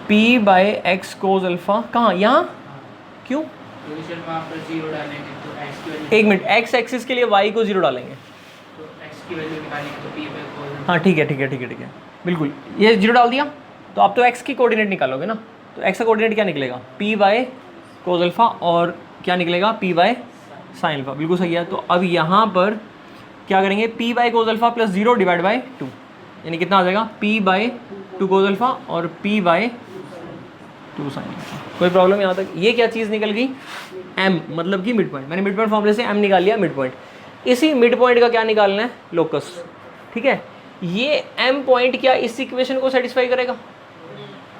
P by x cos alpha कहाँ, यहाँ क्यों, एक मिनट, एक्स एक्सिस के लिए y को 0 डालेंगे, हाँ ठीक है, बिल्कुल। ये 0 डाल दिया तो आप तो x की कोऑर्डिनेट निकालोगे ना, तो x का कोऑर्डिनेट क्या निकलेगा, P बाय कोस अल्फा, और क्या निकलेगा, P बाय साइन अल्फा। बिल्कुल सही है। तो अब यहाँ पर क्या करेंगे, P by cos alpha plus 0 divide by 2, यानी कितना आ जाएगा, P बाय 2 कोस अल्फा और P बाय 2 साइन अल्फा। कोई प्रॉब्लम यहाँ तक। ये क्या चीज़ निकल गई, एम मतलब कि मिड पॉइंट, मैंने मिड पॉइंट फॉर्मूले से एम निकाल लिया मिड पॉइंट। इसी मिड पॉइंट का क्या निकालना है, लोकस, ठीक है। ये एम पॉइंट क्या इस इक्वेशन को सेटिस्फाई करेगा,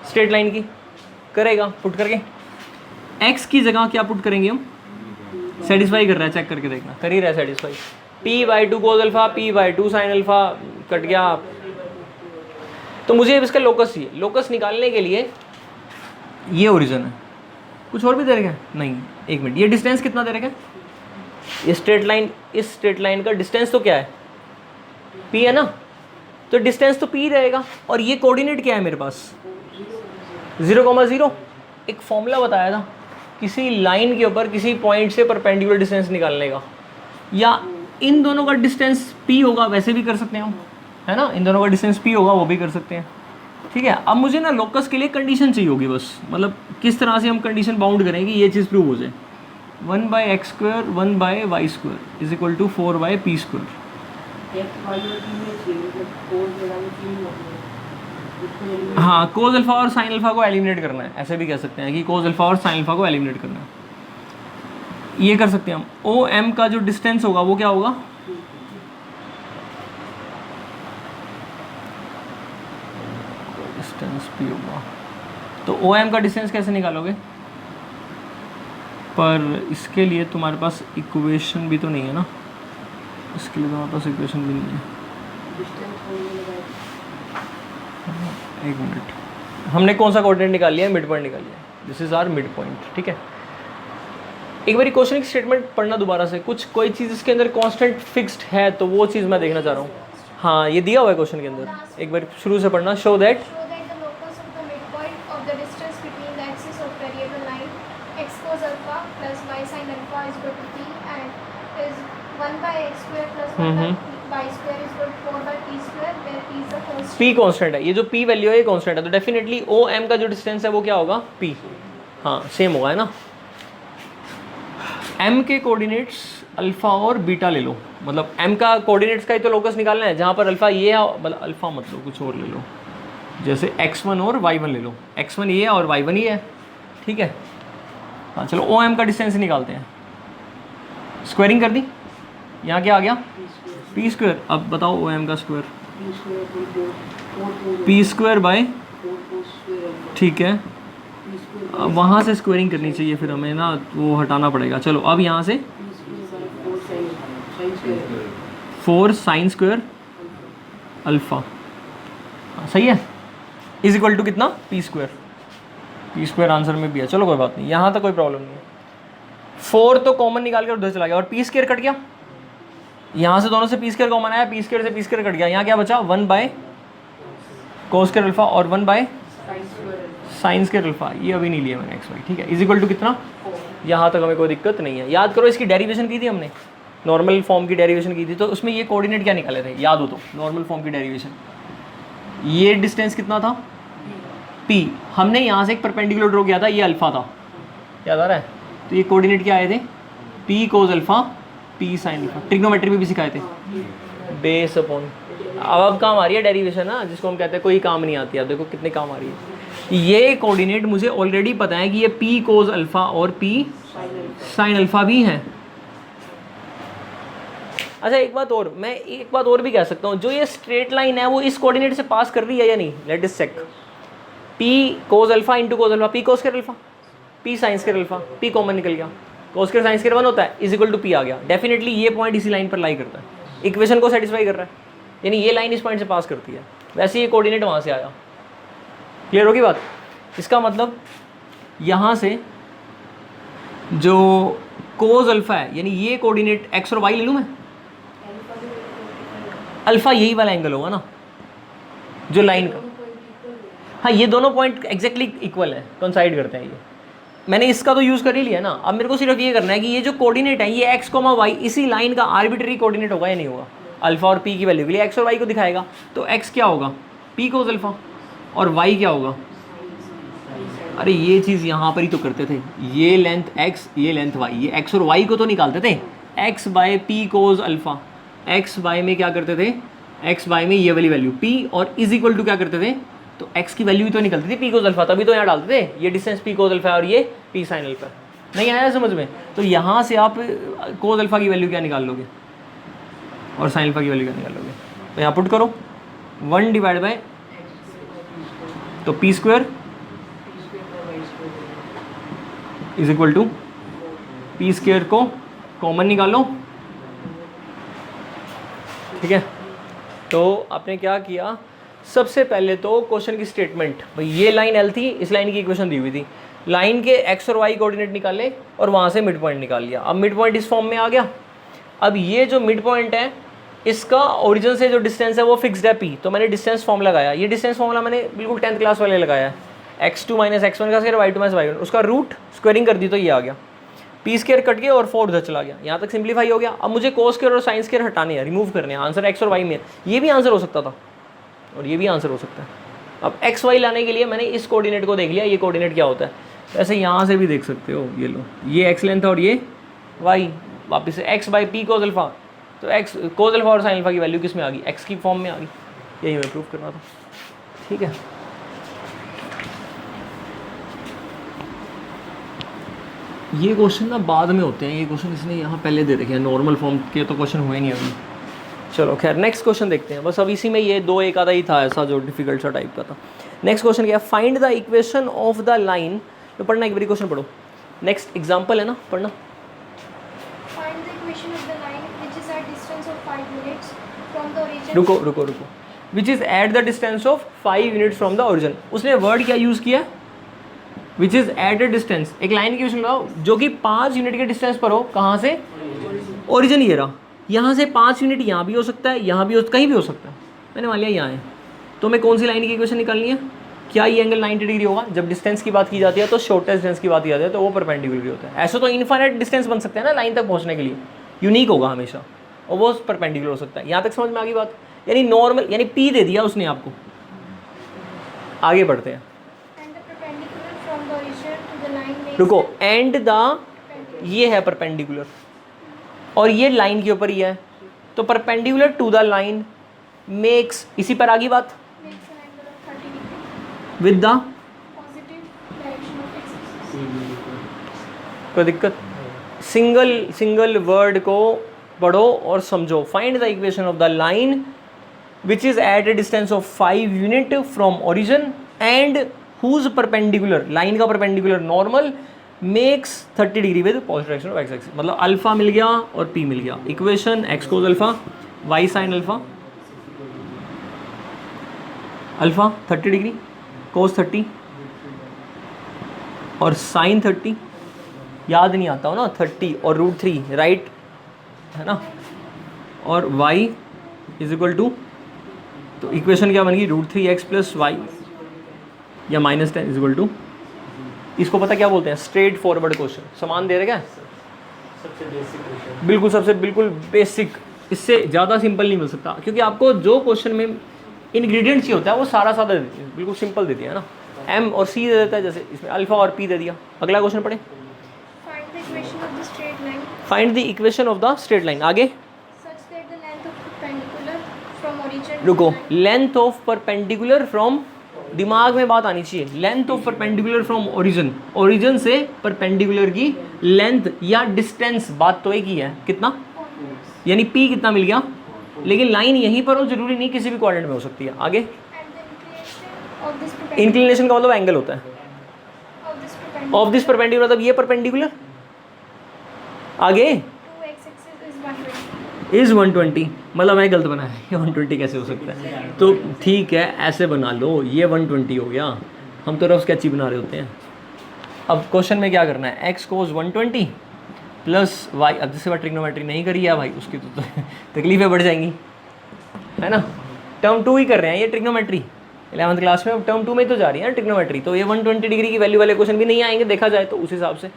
स्ट्रेट लाइन की करेगा, पुट करके एक्स की जगह क्या पुट करेंगे हम, सेटिस्फाई कर रहा है, चेक करके देखना, कर ही रहा है satisfy. p/2 cos alpha, p/2 sine alpha, cut गया। तो मुझे अब इसका लोकस चाहिए। लोकस निकालने के लिए ये ओरिजिन है, कुछ और भी दे रखा है नहीं, एक मिनट, ये डिस्टेंस कितना दे रखा है, ये स्ट्रेट लाइन, इस स्ट्रेट लाइन का डिस्टेंस तो क्या है, p है ना, तो डिस्टेंस तो p रहेगा। और ये कोऑर्डिनेट क्या है मेरे पास, 0,0। एक फॉर्मूला बताया था किसी लाइन के ऊपर किसी पॉइंट से परपेंडिकुलर डिस्टेंस निकालने का, या इन दोनों का डिस्टेंस p होगा, वैसे भी कर सकते हैं हम, है ना, इन दोनों का डिस्टेंस p होगा, वो भी कर सकते हैं, ठीक है। अब मुझे ना लोकस के लिए कंडीशन चाहिए होगी बस, मतलब किस तरह से हम कंडीशन बाउंड करें कि ये चीज़ प्रूव हो जाए। 1/x² 1/y² is equal to 4/p²। हाँ, कोस अल्फा और साइन अल्फा को एलिमिनेट करना है, ऐसे भी कह सकते हैं कि कोस अल्फा और साइन अल्फा को एलिमिनेट करना है, ये कर सकते हैं हम। ओ एम का जो डिस्टेंस होगा वो क्या होगा, डिस्टेंस पी होगा। तो ओ एम का डिस्टेंस कैसे निकालोगे, पर इसके लिए तुम्हारे पास इक्वेशन भी तो नहीं है ना, इसके लिए तुम्हारे पास इक्वेशन भी नहीं है। एक मिनट, हमने कौन सा कोऑर्डिनेट निकाल लिया है, मिड पॉइंट निकाल लिया, this is our mid point, ठीक है। एक बार क्वेश्चन की स्टेटमेंट पढ़ना दोबारा से, कुछ कोई चीज़ इसके अंदर कांस्टेंट फिक्स्ड है तो वो चीज़ मैं देखना चाह रहा हूँ। हाँ, ये दिया हुआ है क्वेश्चन के अंदर, एक बार शुरू से पढ़ना। शो दैट p कांस्टेंट है, ये जो p वैल्यू है ये कांस्टेंट है, तो डेफिनेटली ओ एम का जो डिस्टेंस है वो क्या होगा, p, हाँ सेम होगा, है ना। m के कोऑर्डिनेट्स अल्फा और बीटा ले लो, मतलब m का कोऑर्डिनेट्स का ही तो लोकस निकालना है, जहाँ पर अल्फा ये है, मतलब अल्फा मत लो, कुछ और ले लो, जैसे x1 और y1 ले लो, x1 ये है और y1 ये है, ठीक है। हाँ चलो ओ एम का डिस्टेंस निकालते हैं, स्क्वायरिंग कर दी, यहाँ क्या आ गया, p²। अब बताओ ओ एम का स्क्वायर, p²/, ठीक है। अब वहाँ से स्क्वायरिंग करनी चाहिए, फिर हमें ना वो हटाना पड़ेगा। चलो अब यहाँ से 4 sin² अल्फ़ा, सही है, इज इक्वल टू कितना, p²। p² आंसर में भी है, चलो कोई बात नहीं, यहाँ तक कोई प्रॉब्लम नहीं है। 4 तो कॉमन निकाल कर उधर चला गया और p² कट गया, यहाँ से दोनों से p² कॉमन आया, p² से p² कट गया, यहाँ क्या बचा, 1/cos² अल्फ़ा और 1/sin² अल्फ़ा, ये अभी नहीं लिया मैंने x y, ठीक है, इज इक्वल टू कितना, यहाँ तक हमें कोई दिक्कत नहीं है। याद करो इसकी डेरिवेशन की थी हमने, नॉर्मल फॉर्म की डेरिवेशन की थी, तो उसमें ये कोऑर्डिनेट क्या निकाले थे, याद हो तो, नॉर्मल फॉर्म की डेरिवेशन, ये डिस्टेंस कितना था, p, हमने यहाँ से एक परपेंडिकुलर ड्रॉ किया था, ये अल्फ़ा था, याद आ रहा है, तो ये कोऑर्डिनेट क्या आए थे, p cos alpha p sin alpha, trigonometry में भी सिखाए थे, बेस अपॉन। अब काम आ रही है डेरिवेशन ना, जिसको हम कहते हैं कोई काम नहीं आती है, अब देखो कितने काम आ रही है। ये कोऑर्डिनेट मुझे ऑलरेडी पता है कि ये p cos अल्फ़ा और p sin अल्फ़ा भी है। अच्छा एक बात और, मैं एक बात और भी कह सकता हूँ, जो ये स्ट्रेट लाइन है वो इस कोऑर्डिनेट से पास कर रही है या नहीं, let us check. p cos alpha into cos alpha, p cos² alpha, p sin² alpha, p common निकल गया, cos² sin² 1 होता है, इज इक्वल टू p आ गया, डेफिनेटली ये पॉइंट इसी लाइन पर लाई करता है, इक्वेशन को सेटिस्फाई कर रहा है, यानी ये लाइन इस पॉइंट से पास करती है, वैसे ये कोऑर्डिनेट वहाँ से आया। क्लियर होगी बात, इसका मतलब यहाँ से जो cos अल्फ़ा है, यानी ये कोऑर्डिनेट x और y ले लूँ मैं, अल्फ़ा यही वाला एंगल होगा ना जो लाइन का, हाँ ये दोनों पॉइंट एग्जैक्टली इक्वल है, कंसाइड करते हैं ये, मैंने इसका तो यूज़ कर ही लिया ना। अब मेरे को सिर्फ ये करना है कि ये जो कोऑर्डिनेट है ये x, y इसी लाइन का आर्बिट्री कोऑर्डिनेट होगा या नहीं होगा, अल्फ़ा और p की वैल्यू के लिए x और y को दिखाएगा, तो x क्या होगा, p cos अल्फ़ा, और y क्या होगा, अरे ये चीज़ यहाँ पर ही तो करते थे, ये लेंथ x ये लेंथ y, ये x और y को तो निकालते थे, x/p cos अल्फ़ा, x/y में क्या करते थे, x/y में ये वाली वैल्यू p, और इज इक्वल टू क्या करते थे, तो x की वैल्यू ही तो निकलती थी p cos अल्फ़ा, तभी तो यहाँ डालते थे, ये डिस्टेंस p cos अल्फ़ा और ये p sin अल्फ़ा, नहीं आया समझ में? तो यहाँ से आप कोस अल्फा की वैल्यू क्या निकाल लोगे और साइन अल्फा की वैल्यू क्या निकाल लोगे? तो यहाँ पुट करो 1 डिवाइड बाय, तो p square is equal to p square को कॉमन निकालो, ठीक है। तो आपने क्या किया, सबसे पहले तो क्वेश्चन की स्टेटमेंट, भाई ये लाइन एल थी, इस लाइन की इक्वेशन दी हुई थी, लाइन के एक्स और वाई कोऑर्डिनेट निकाले और वहाँ से मिड पॉइंट निकाल लिया। अब मिड पॉइंट इस फॉर्म में आ गया। अब ये जो मिड पॉइंट है इसका ओरिजिन से जो डिस्टेंस है वो फिक्स्ड है पी, तो मैंने डिस्टेंस फॉर्म लगाया। ये डिस्टेंस फॉर्मूला मैंने बिल्कुल 10th क्लास वाले लगाया है, x2 माइनस x1 का स्क्वायर y2 माइनस y1, उसका रूट स्क्वायरिंग कर दी तो ये आ गया, पी स्क्वायर कट गया और 4 उधर चला गया, यहाँ तक सिंप्लीफाई हो गया। अब मुझे कोस स्क्वायर और साइन स्क्वायर हटाने हैं, रिमूव करने हैं, आंसर x और y में है। ये भी आंसर हो सकता था और ये भी आंसर हो सकता है। अब एक्स वाई लाने के लिए मैंने इस कोऑर्डिनेट को देख लिया, ये कोऑर्डिनेट क्या होता है। ऐसे यहाँ से भी देख सकते हो, ये लो, ये एक्स लेंथ है और ये वाई, वापस से x by P cos alpha, तो एक्स कोस अल्फा और साइन अल्फा की वैल्यू किस में आ गई, एक्स की फॉर्म में आ गई। यही मैं प्रूव करना था, ठीक है। ये क्वेश्चन ना बाद में होते हैं, ये क्वेश्चन इसने यहाँ पहले दे रखे हैं, नॉर्मल फॉर्म के तो क्वेश्चन हुए नहीं अभी। चलो खैर नेक्स्ट क्वेश्चन देखते हैं। बस अब इसी में ये 2 एक आधा ही था ऐसा जो डिफिकल्ट सा टाइप का था। नेक्स्ट क्वेश्चन क्या है, find the equation of the line. तो पढ़ना, एक बारी क्वेश्चन पढ़ो। नेक्स्ट एग्जांपल है ना, पढ़ना। Find the equation of the line which is at distance of 5 units from the origin. रुको, which is at the distance of 5 units from the origin. उसने वर्ड क्या यूज़ किया, which is at a distance. एक line की equation लगाओ जो कि 5 unit के डिस्टेंस पर हो, कहाँ से, ओरिजिन ये रहा। यहाँ से 5 यूनिट यहाँ भी हो सकता है, यहाँ भी हो, कहीं भी हो सकता है। मैंने मान लिया यहाँ है, तो मैं कौन सी लाइन की इक्वेशन निकालनी है, क्या ये एंगल 90 डिग्री होगा। जब डिस्टेंस की बात की जाती है तो शॉर्टेस्ट डिस्टेंस की बात की जाती है तो वो परपेंडिकुलर होता है। ऐसे तो इनफाइनाइट डिस्टेंस बन सकते हैं ना लाइन तक पहुँचने के लिए, यूनिक होगा हमेशा और वो परपेंडिकुलर हो सकता है। यहाँ तक समझ में आ गई बात, यानी नॉर्मल, यानी पी दे दिया उसने आपको। आगे बढ़ते हैं, And the perpendicular from the origin to the line makes रुको, it एंड द, ये है परपेंडिकुलर और ये लाइन के ऊपर ही है, तो perpendicular to the line makes, इसी पर आगे बात, makes an angle of 30 degree with the, positive direction of x-axis. कोई दिक्कत। सिंगल वर्ड को पढ़ो और समझो। Find the equation of the line which is at a distance of 5 unit from origin and whose perpendicular, line का perpendicular normal makes 30 degree with positive direction of X axis. मतलब alpha मिल गया और P मिल गया। Equation X cos alpha, Y sine alpha, alpha 30 degree, cos 30 और sign 30, याद नहीं आता हो ना, 30 और √3 राइट है ना, और y इज इक्वल टू, तो इक्वेशन क्या बन गई, √3x प्लस वाई या -10 इज इक्वल टू, इसको पता क्या बोलते हैं, स्ट्रेट फॉरवर्ड क्वेश्चन। समान दे रहे क्या, सबसे बेसिक क्वेश्चन, बिल्कुल बेसिक, इससे ज़्यादा सिंपल नहीं मिल सकता, क्योंकि आपको जो क्वेश्चन में इंग्रेडिएंट चाहिए होता है वो सारा सादा दे दिया, बिल्कुल सिंपल दे दिया है ना, m और c दे देता है, जैसे इसमें अल्फा और p दे दिया। अगला क्वेश्चन पढ़े, Find the equation of the straight line find the equation of the straight line. आगे such that the length of perpendicular from origin to रुको, the line length of perpendicular from, दिमाग में बात आनी चाहिए, length of perpendicular from origin, origin से perpendicular की length या डिस्टेंस, बात तो एक ही है, कितना, यानी p कितना मिल गया, लेकिन लाइन यहीं पर हो, जरूरी नहीं किसी भी कोऑर्डिनेट में हो सकती है। आगे, and the inclination of this perpendicular inclination का मतलब एंगल होता है, of this perpendicular of this perpendicular मतलब ये परपेंडिकुलर, आगे to x-axis is 120. इज़ 120, मतलब मैं गलत बनाया है, ये 120 कैसे हो सकता है, तो ठीक है ऐसे बना लो, ये 120 हो गया, हम तो रफ स्केच ही बना रहे होते हैं। अब क्वेश्चन में क्या करना है, x कोस 120 प्लस y, अब जिससे बात ट्रिग्नोमेट्री नहीं करी है भाई उसकी तो तकलीफें बढ़ जाएंगी, है ना। टर्म 2 ही कर रहे हैं, ये ट्रिग्नोमेट्री 11th क्लास में, अब टर्म 2 में तो जा रही है ना ट्रिग्नोमेट्री, तो ये 120 डिग्री की वैल्यू वाले क्वेश्चन भी नहीं आएंगे देखा जाए तो, उस हिसाब से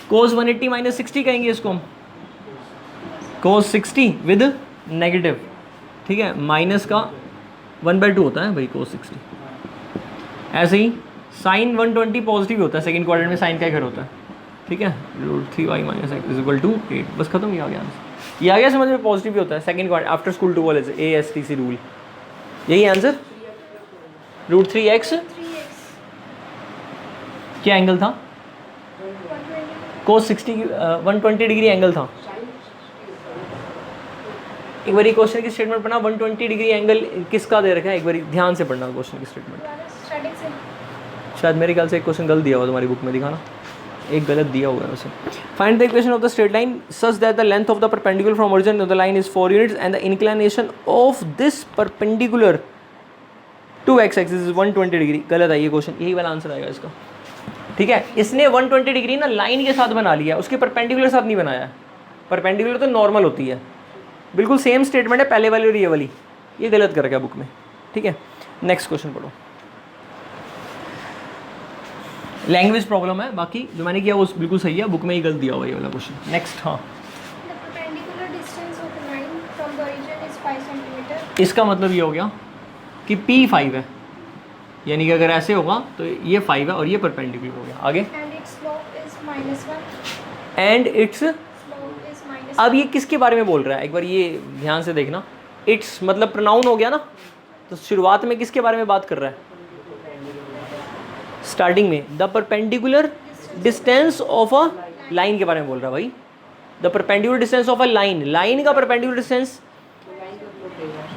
कोस 180 माइनस 60 कहेंगे इसको हम, कोस 60 विद नेगेटिव, ठीक है, माइनस का 1/2 होता है भाई कोस 60। ऐसे ही साइन 120 पॉजिटिव होता है, सेकंड क्वाड्रेंट में साइन का घर होता है, ठीक है, √3y minus x is equal to 8, बस खत्म, ये आ गया, ये आ गया समझ में, पॉजिटिव भी होता है second quadrant after school 2 college, ASTC rule, यही आंसर। √3x 3x क्या एंगल था, 120 कोस 120 डिग्री एंगल था। एक बार क्वेश्चन की स्टेटमेंट पढ़ना, 120 डिग्री एंगल किसका दे रखा है, एक बार ध्यान से पढ़ना क्वेश्चन की स्टेटमेंट। स्टार्टिंग से शायद मेरे ख्याल से एक क्वेश्चन गलत दिया हुआ तुम्हारी बुक में, दिखाना एक गलत दिया हुआ है वैसे। Find the equation of the straight line such that the length of the perpendicular from origin of the line is 4 units and the inclination of this perpendicular to x axis is 120 degree. गलत है ये question, यही वाला answer आएगा इसका। ठीक है, इसने 120 डिग्री ना लाइन के साथ बना लिया, उसके परपेंडिकुलर साथ नहीं बनाया। परपेंडिकुलर तो नॉर्मल होती है, बिल्कुल सेम स्टेटमेंट है पहले वाली और ये वाली, ये गलत कर गया बुक में। ठीक है, नेक्स्ट क्वेश्चन पढ़ो। लैंग्वेज प्रॉब्लम है, बाकी जो मैंने किया वो बिल्कुल सही है, बुक में ही गलत दिया हुआ ये वाला क्वेश्चन। नेक्स्ट, हाँ, The perpendicular distance of a line from the origin is 5 centimeter. इसका मतलब ये हो गया कि P 5 है, यानी कि अगर ऐसे होगा तो ये 5 है और ये परपेंडिकुलर हो गया। आगे, And its slope is -1. And it's, Slope is -1. अब ये किसके बारे में बोल रहा है, एक बार ये ध्यान से देखना। इट्स मतलब प्रोनाउन हो गया ना, तो शुरुआत में किसके बारे में बात कर रहा है, स्टार्टिंग में the perpendicular distance of a line के बारे में बोल रहा है भाई। The perpendicular distance of a line, line का परपेंडिकुलर डिस्टेंस।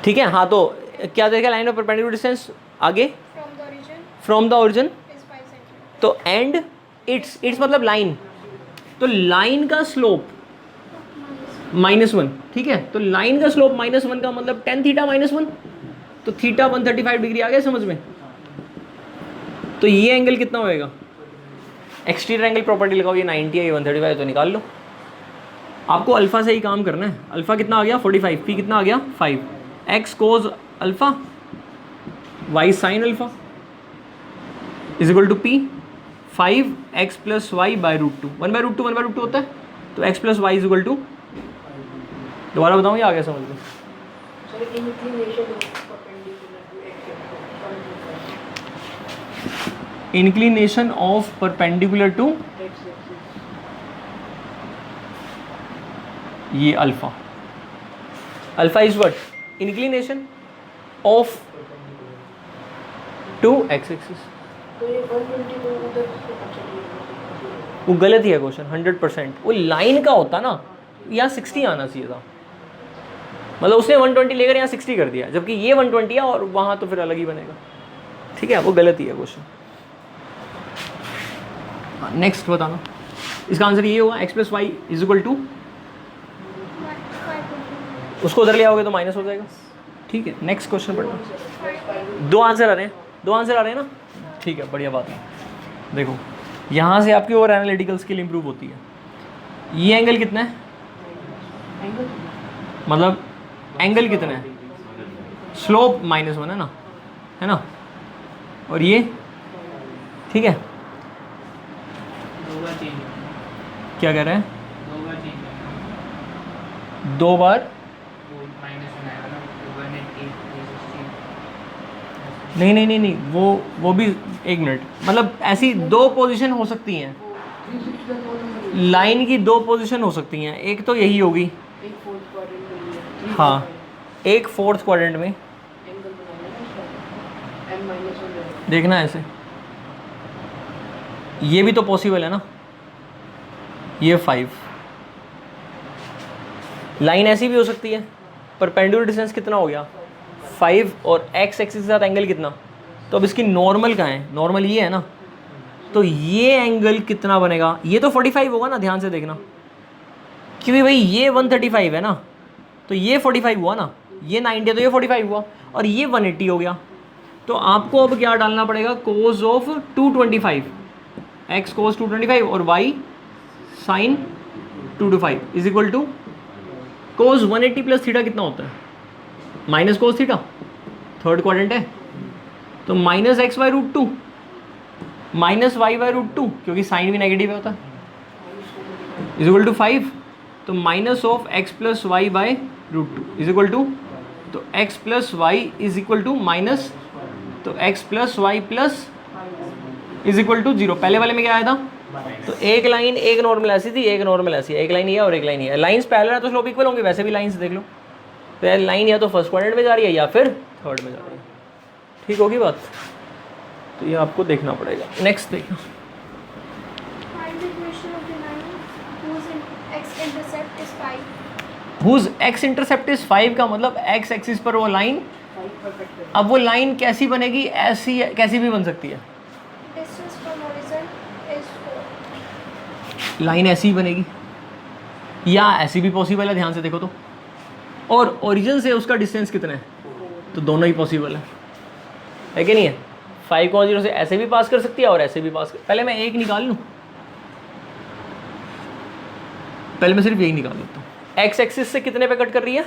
ठीक है, हाँ, तो क्या देखेगा लाइन ऑफ परपेंडिकुलर डिस्टेंस। आगे, From the origin from the origin, is 5 centimeter. तो एंड इट्स मतलब लाइन, तो लाइन का स्लोप -1। ठीक है, तो लाइन का स्लोप -1 का मतलब tan थीटा -1, तो थीटा 135 डिग्री आ गया समझ में। तो ये एंगल कितना होएगा, एक्सटीरियर एंगल प्रॉपर्टी लगाओ, ये 90 है, ये 135 तो निकाल लो। आपको अल्फा से ही काम करना है। अल्फा कितना आ गया 45, पी कितना आ गया 5, x cos alpha Y sine alpha is equal to p 5x plus y by √2। 1/√2 होता है, तो x plus y is equal to, दोबारा बताऊँ, ये आ गया समझ में। इंक्लिनेशन ऑफ परपेंडिकुलर टू, ये alpha, alpha is what, inclination of to x axis. वो गलत ही है क्वेश्चन 100%। वो लाइन का होता ना, यहाँ 60 आना चाहिए था, मतलब उसने 120 लेकर यहाँ 60 कर दिया, जबकि ये 120 है और वहाँ तो फिर अलग ही बनेगा। ठीक है, वो गलत ही है क्वेश्चन। नेक्स्ट बताना, इसका आंसर ये होगा x plus y is equal to, 5 उसको उधर ले आओगे तो माइनस हो जाएगा। ठीक है, नेक्स्ट क्वेश्चन पढ़ना। दो आंसर आ रहे हैं ना, ठीक है, बढ़िया बात है। देखो, यहाँ से आपकी और एनालिटिकल स्किल इंप्रूव होती है। ये एंगल कितना है, मतलब एंगल कितना है, स्लोप -1 है ना, और ये, ठीक है, क्या कह रहे हैं, 2 बार नहीं, वो भी 1 मिनट, मतलब ऐसी 2 पोजीशन हो सकती हैं, लाइन की 2 पोजीशन हो सकती हैं। एक तो यही होगी, हाँ, एक 4th क्वाड्रेंट में देखना ऐसे, ये भी तो पॉसिबल है ना, ये 5। लाइन ऐसी भी हो सकती है, परपेंडिकुलर डिस्टेंस कितना हो गया 5 और एक्स एक्सिस के साथ एंगल कितना, तो अब इसकी नॉर्मल कहाँ है, नॉर्मल ये है ना, तो ये एंगल कितना बनेगा, ये तो 45 होगा ना, ध्यान से देखना, क्योंकि भाई ये 135 है ना, तो ये 45 हुआ ना, ये 90 तो ये 45 हुआ, और ये 180 हो गया। तो आपको अब क्या डालना पड़ेगा, कोस ऑफ 225, एक्स कोस 225 और y sine 225 is equal to cos 180 plus theta कितना होता है, minus cos theta, 3rd quadrant है, तो -x/√2 -y/√2, क्योंकि साइन भी नेगेटिव होता है, इज इक्वल टू 5, तो minus of x plus y by √2 is equal to, तो x plus y is equal to minus, तो x plus y plus is equal to 0। पहले वाले में क्या आया था, तो एक लाइन एक नॉर्मल ऐसी थी, एक नॉर्मल ऐसी है, एक लाइन ये और एक लाइन ये। लाइंस पैरेलल है तो स्लोप इक्वल होंगे, वैसे भी लाइंस देख लो, तो लाइन या तो 1st क्वाड्रेंट में जा रही है या फिर 3rd में जा रही है। ठीक होगी बात, तो ये आपको देखना पड़ेगा। नेक्स्ट देखना, Find the equation of the line whose x intercept is 5. Whose x intercept is 5 का मतलब एक्स एक्सिस पर वो लाइन, अब वो लाइन कैसी बनेगी, ऐसी कैसी भी बन सकती है, Distance from horizon is 4. Line ऐसी ही बनेगी या ऐसी भी पॉसिबल है, ध्यान से देखो तो। और ओरिजिन से उसका डिस्टेंस कितना है, तो दोनों ही पॉसिबल है कि नहीं है। 5 को 0 से ऐसे भी पास कर सकती है और ऐसे भी पास कर, पहले मैं एक निकाल लूँ, पहले मैं सिर्फ यही निकाल लेता हूँ। एक्स एक्सिस से कितने पे कट कर रही है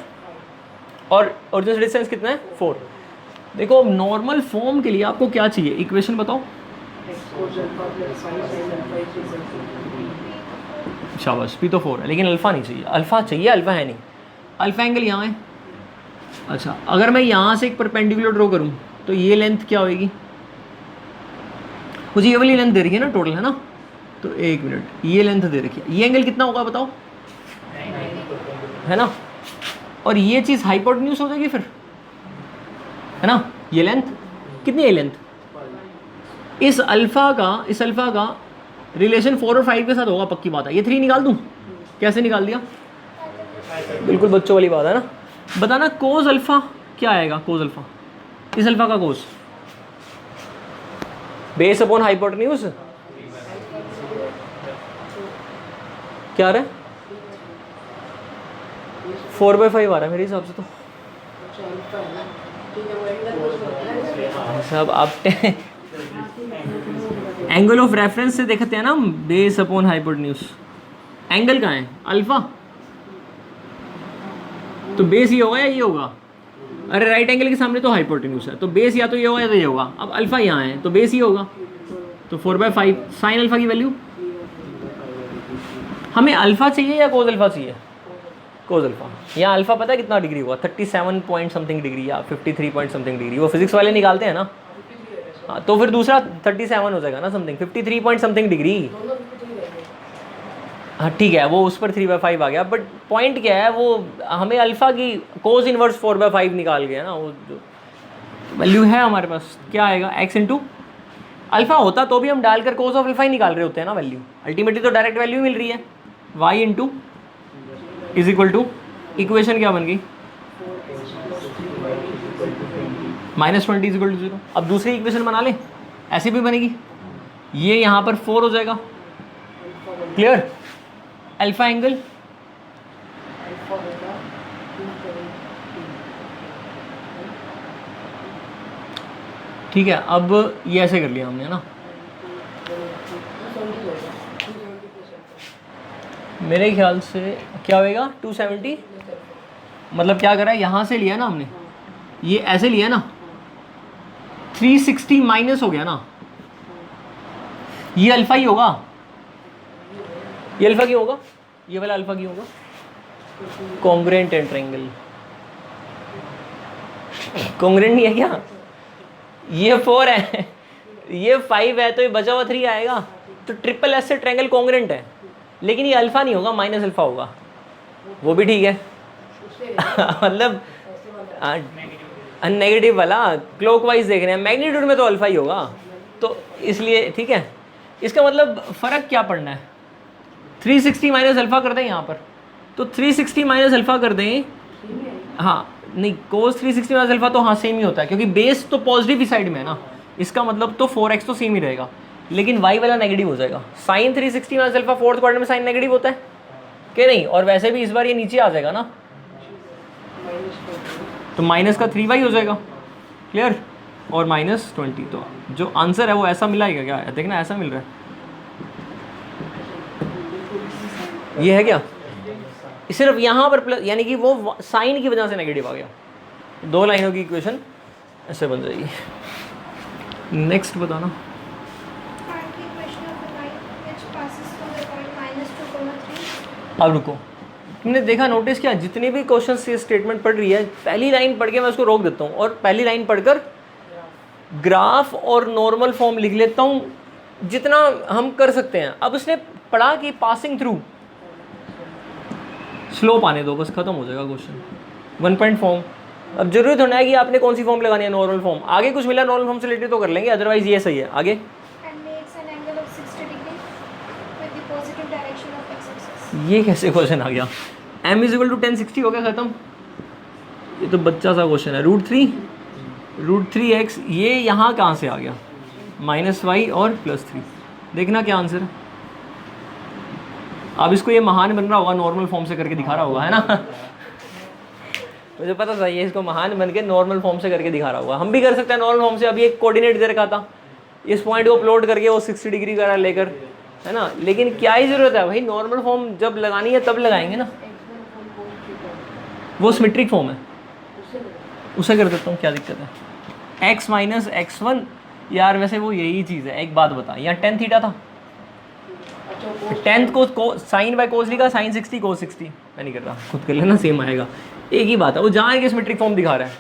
और ओरिजिन से डिस्टेंस कितना है 4। देखो नॉर्मल फॉर्म के लिए आपको क्या चाहिए, इक्वेशन बताओ। शाबाश, पी तो 4 है लेकिन अल्फ़ा नहीं चाहिए, अल्फ़ा चाहिए, अल्फ़ा है नहीं। अल्फ़ा एंगल यहाँ है। अच्छा, अगर मैं यहाँ से एक परपेंडिकुलर ड्रॉ करूँ तो ये लेंथ क्या होगी, मुझे ये वाली लेंथ दे रही है ना टोटल, है ना, तो एक मिनट, ये लेंथ दे रखी है, ये एंगल कितना होगा बताओ, है ना, और ये चीज़ हाइपोटेन्यूज हो जाएगी फिर, है ना। ये लेंथ कितनी है, लेंथ इस अल्फ़ा का रिलेशन 4 और 5 के साथ होगा, पक्की बात है। ये 3 निकाल दूँ, कैसे निकाल दिया, बिल्कुल बच्चों वाली बात है ना। बताना कोस अल्फ़ा क्या आएगा, कोस अल्फ़ा, इस अल्फ़ा का कोस बेस अपॉन हाइपोटेन्यूज क्या आ रहा है, 4/5 आ रहा है मेरे हिसाब से तो। सब आप एंगल ऑफ रेफरेंस से देखते हैं ना, बेस अपॉन हाइपोटेन्यूज, एंगल कहाँ है, अल्फा, तो बेस ये होगा या ये होगा, अरे राइट एंगल के सामने तो हाइपोटेन्यूज है, तो बेस या तो ये होगा या तो ये होगा। अब अल्फा यहाँ है तो बेस ही होगा, तो 4/5 साइन अल्फा की वैल्यू, हमें अल्फा चाहिए या कोस अल्फा चाहिए, कोस अल्फा। यहाँ अल्फा पता है कितना डिग्री हुआ, 37 पॉइंट समथिंग डिग्री या 53 पॉइंट समथिंग डिग्री, वो फिजिक्स वाले निकालते हैं ना। हाँ, तो फिर दूसरा 37 हो जाएगा ना समथिंग, 53 पॉइंट समथिंग डिग्री। हाँ ठीक है, वो उस पर 3/5 आ गया, बट पॉइंट क्या है, वो हमें अल्फा की कोस इनवर्स 4/5 निकाल गया ना, वो जो वैल्यू है हमारे पास क्या आएगा, एक्स इंटू अल्फा होता तो भी हम डालकर कोस ऑफ अल्फा ही निकाल रहे होते हैं ना वैल्यू, अल्टीमेटली तो डायरेक्ट वैल्यू मिल रही है। Y into is equal to, equation क्या बन गई, -20 इज इक्वल टू 0। अब दूसरी इक्वेशन बना ले, ऐसी भी बनेगी, ये यहाँ पर 4 हो जाएगा, क्लियर। अल्फा एंगल ठीक है। अब ये ऐसे कर लिया हमने, है ना, मेरे ख्याल से क्या होएगा 270, मतलब क्या करा है, यहाँ से लिया ना हमने, ये ऐसे लिया ना, 360 माइनस हो गया ना, ये अल्फा ही होगा, ये अल्फा क्यों होगा, ये वाला अल्फा क्यों होगा, कॉन्ग्रुएंट है ट्रायंगल, कॉन्ग्रुएंट नहीं है क्या, ये 4 है ये 5 है, तो ये बचा हुआ 3 आएगा, तो ट्रिपल एस से ट्रायंगल कॉन्ग्रुएंट है, लेकिन ये अल्फा नहीं होगा, माइनस अल्फा होगा, वो भी ठीक है मतलब नेगेटिव वाला क्लॉकवाइज देख रहे हैं, मैग्नीट्यूड में तो अल्फा ही होगा, तो इसलिए ठीक है। इसका मतलब फ़र्क क्या पड़ना है, 360 माइनस अल्फा कर दें यहाँ पर, तो 360 माइनस अल्फा कर दें, हाँ नहीं कोस 360 माइनस अल्फा तो हाँ सेम ही होता है, क्योंकि बेस तो पॉजिटिव ही साइड में है ना, इसका मतलब तो 4x तो सेम ही रहेगा, लेकिन y वाला नेगेटिव हो जाएगा। Sine 360 minus alpha fourth quadrant में साइन नेगेटिव होता है कि नहीं, और वैसे भी इस बार ये नीचे आ जाएगा ना, तो माइनस का 3y हो जाएगा, क्लियर, और -20, तो जो आंसर है वो ऐसा मिला है क्या, देखना ऐसा मिल रहा है, ये है क्या, सिर्फ यहाँ पर प्लस, यानी कि वो साइन की वजह से नेगेटिव आ गया, 2 लाइनों की इक्वेशन ऐसे बन जाएगी। नेक्स्ट बताना, Find the equation of the line which passes from the point -2, 3. अब रुको, तुमने देखा नोटिस किया, जितने भी क्वेश्चन से स्टेटमेंट पढ़ रही है, पहली लाइन पढ़ के मैं उसको रोक देता हूँ और पहली लाइन पढ़कर ग्राफ और नॉर्मल फॉर्म लिख लेता हूँ, जितना हम कर सकते हैं। अब उसने पढ़ा कि पासिंग थ्रू, स्लोप आने दो, बस खत्म हो जाएगा क्वेश्चन, 1 पॉइंट फॉर्म। अब जरूरत होना है कि आपने कौन सी फॉर्म लगानी है, नॉर्मल फॉर्म, आगे कुछ मिला नॉर्मल फॉर्म से रिलेटेड तो कर लेंगे, अदरवाइज ये सही है। आगे And makes an angle of 60 degree with the positive direction of x-axis. ये कैसे क्वेश्चन आ गया? m इज इक्वल टू 1060 हो गया ख़त्म। ये तो बच्चा सा क्वेश्चन है। √3 x ये यहाँ कहाँ से आ गया? -y और +3। देखना क्या आंसर है। अब इसको ये महान बन रहा होगा, नॉर्मल फॉर्म से करके दिखा रहा होगा, है ना? मुझे पता था ये इसको महान बन के नॉर्मल फॉर्म से करके दिखा रहा होगा। हम भी कर सकते हैं नॉर्मल फॉर्म से। अभी एक कोऑर्डिनेट दे रखा था, इस पॉइंट को प्लॉट करके वो 60 डिग्री करा लेकर, है ना? लेकिन क्या ही ज़रूरत है भाई, नॉर्मल फॉर्म जब लगानी है तब लगाएंगे ना। वो सिमेट्रिक फॉर्म है, उसे कर देता हूँ, क्या दिक्कत है। x माइनस x1 यार वैसे वो यही चीज़ है। एक बात बता, यहाँ tan थीटा था, टेंथ को साइन बाय कोस लिखा, साइन 60 कोस 60। मैं नहीं कर रहा, खुद कर लेना, सेम आएगा। एक ही बात है, वो जहाँ के सिमेट्रिक फॉर्म दिखा रहा है,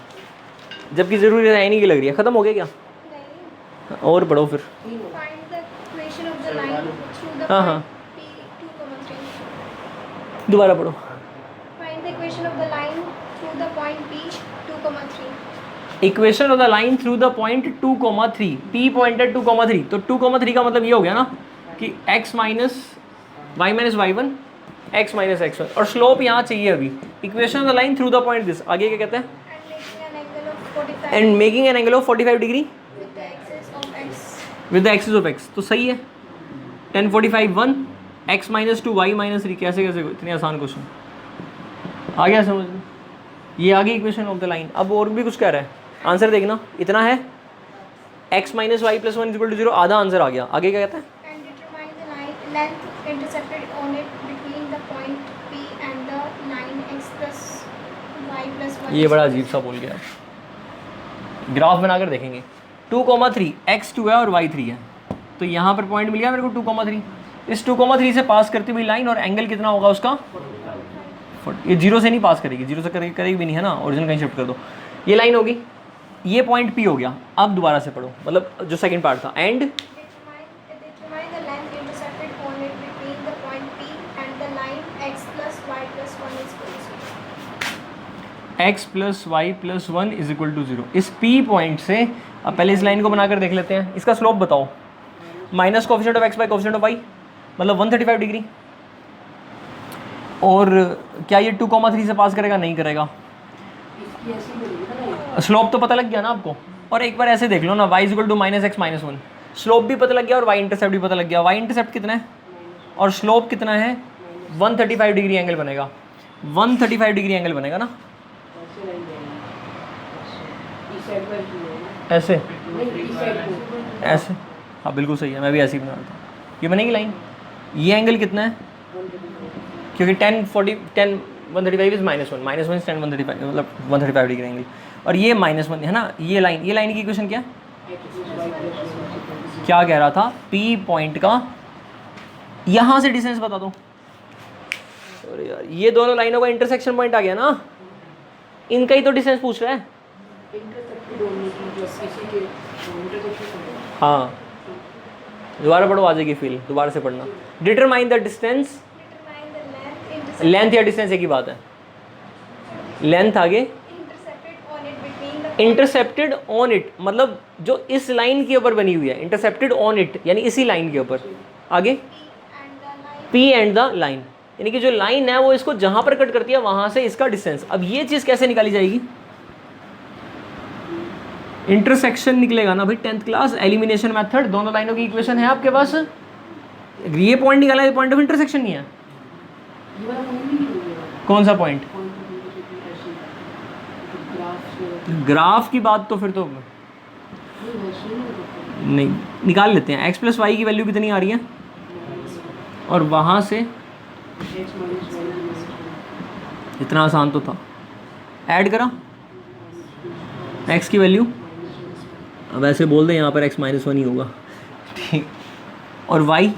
जबकि ज़रूरी है नहीं की लग रही है। ख़त्म हो गया क्या? नहीं। और पढ़ो फिर। Find the equation of the line through the हाँ, हाँ। point P 2, 3. दोबारा पढ़ो। Find the equation of the line through the point P 2, 3. Equation of the line through the point 2,3, P point है 2,3, तो 2,3 का मतलब ये हो गया ना कि x minus y minus y1, x minus x1, और स्लोप यहाँ चाहिए अभी। Equation of the line through the point this, आगे क्या कहते हैं? And making an angle of 45 and making an angle of 45 degree with the axis of x. With the axis of x, तो सही है। 10 45 1 x माइनस 2 y माइनस 3, कैसे कैसे? इतने आसान क्वेश्चन आ गया समझ में? ये आ गई इक्वेशन ऑफ द लाइन। अब और भी कुछ कह रहा है, आंसर देखना। इतना है x minus y plus 1 equal to 0, आधा आंसर आ गया। आगे क्या कहता है? And determine the line length intercepted on it between the point P and the line x plus y plus 1. ये बड़ा अजीब सा बोल गया है। ग्राफ बनाकर देखेंगे। 2,3 x 2 है और y 3 है, तो यहाँ पर पॉइंट मिल गया मेरे को 2,3। इस 2,3 से पास करती हुई लाइन, और एंगल कितना होगा उसका? ये 0 से नहीं पास करेगी, 0 से करेगी भी नहीं, है ना? ओरिजिन कहीं शिफ्ट कर दो। ये लाइन होगी, ये पॉइंट P हो गया। अब दोबारा से पढ़ो, मतलब जो सेकंड पार्ट था। And Determine the length intercepted on it between the point P and the line x plus y plus 1 is equal to 0. x plus y plus 1 is equal to 0। इस P पॉइंट से अब पहले इस line को बनाकर देख लेते हैं। इसका स्लोप बताओ। Minus coefficient of x by coefficient of y, मतलब 135 डिग्री। और क्या ये 2,3 से पास करेगा? नहीं करेगा। स्लोप तो पता लग गया ना आपको। और एक बार ऐसे देख लो ना, y is equal to minus x minus 1, slope भी पता लग गया और y इंटरसेप्ट भी पता लग गया। y इंटरसेप्ट कितना है और स्लोप कितना है? 135 डिग्री एंगल बनेगा, 135 डिग्री एंगल बनेगा ना, ऐसे ऐसे। हाँ बिल्कुल सही है, मैं भी ऐसे ही बना रहा था। ये बनेगी लाइन। ये एंगल कितना है? क्योंकि 135 इज -1, -1 इज 10 135, मतलब 135 डिग्री एंगल। और ये -1 है ना। ये लाइन की इक्वेशन क्या क्या कह रहा था? P पॉइंट का यहाँ से डिस्टेंस बता दो। अरे यार, ये दोनों लाइनों का इंटरसेक्शन पॉइंट आ गया ना, इनका ही तो डिस्टेंस पूछ रहा है। हाँ दोबारा पढ़ो, आ जाएगी फील, दोबारा से पढ़ना। Determine the distance, Determine the length intercepted length या डिस्टेंस एक ही बात है। लेंथ आगे, intercepted on it between the intercepted on it, मतलब जो इस लाइन के ऊपर बनी हुई है। इंटरसेप्टेड ऑन इट यानी इसी लाइन के ऊपर। आगे P and the line. P and the line, यानी कि जो लाइन है वो इसको जहाँ पर कट करती है वहाँ से इसका डिस्टेंस। अब ये चीज़ कैसे निकाली जाएगी? इंटरसेक्शन निकलेगा ना भाई, 10th क्लास एलिमिनेशन मेथड। दोनों लाइनों की इक्वेशन है आपके पास, ये पॉइंट निकाला है, पॉइंट ऑफ इंटरसेक्शन नहीं है। कौन सा पॉइंट? ग्राफ की बात तो फिर तो नहीं, निकाल लेते हैं। x प्लस वाई की वैल्यू कितनी आ रही है, और वहाँ से इतना आसान तो था, ऐड करा x की वैल्यू। अब ऐसे बोल दें यहाँ पर x -1 ही होगा, ठीक। और y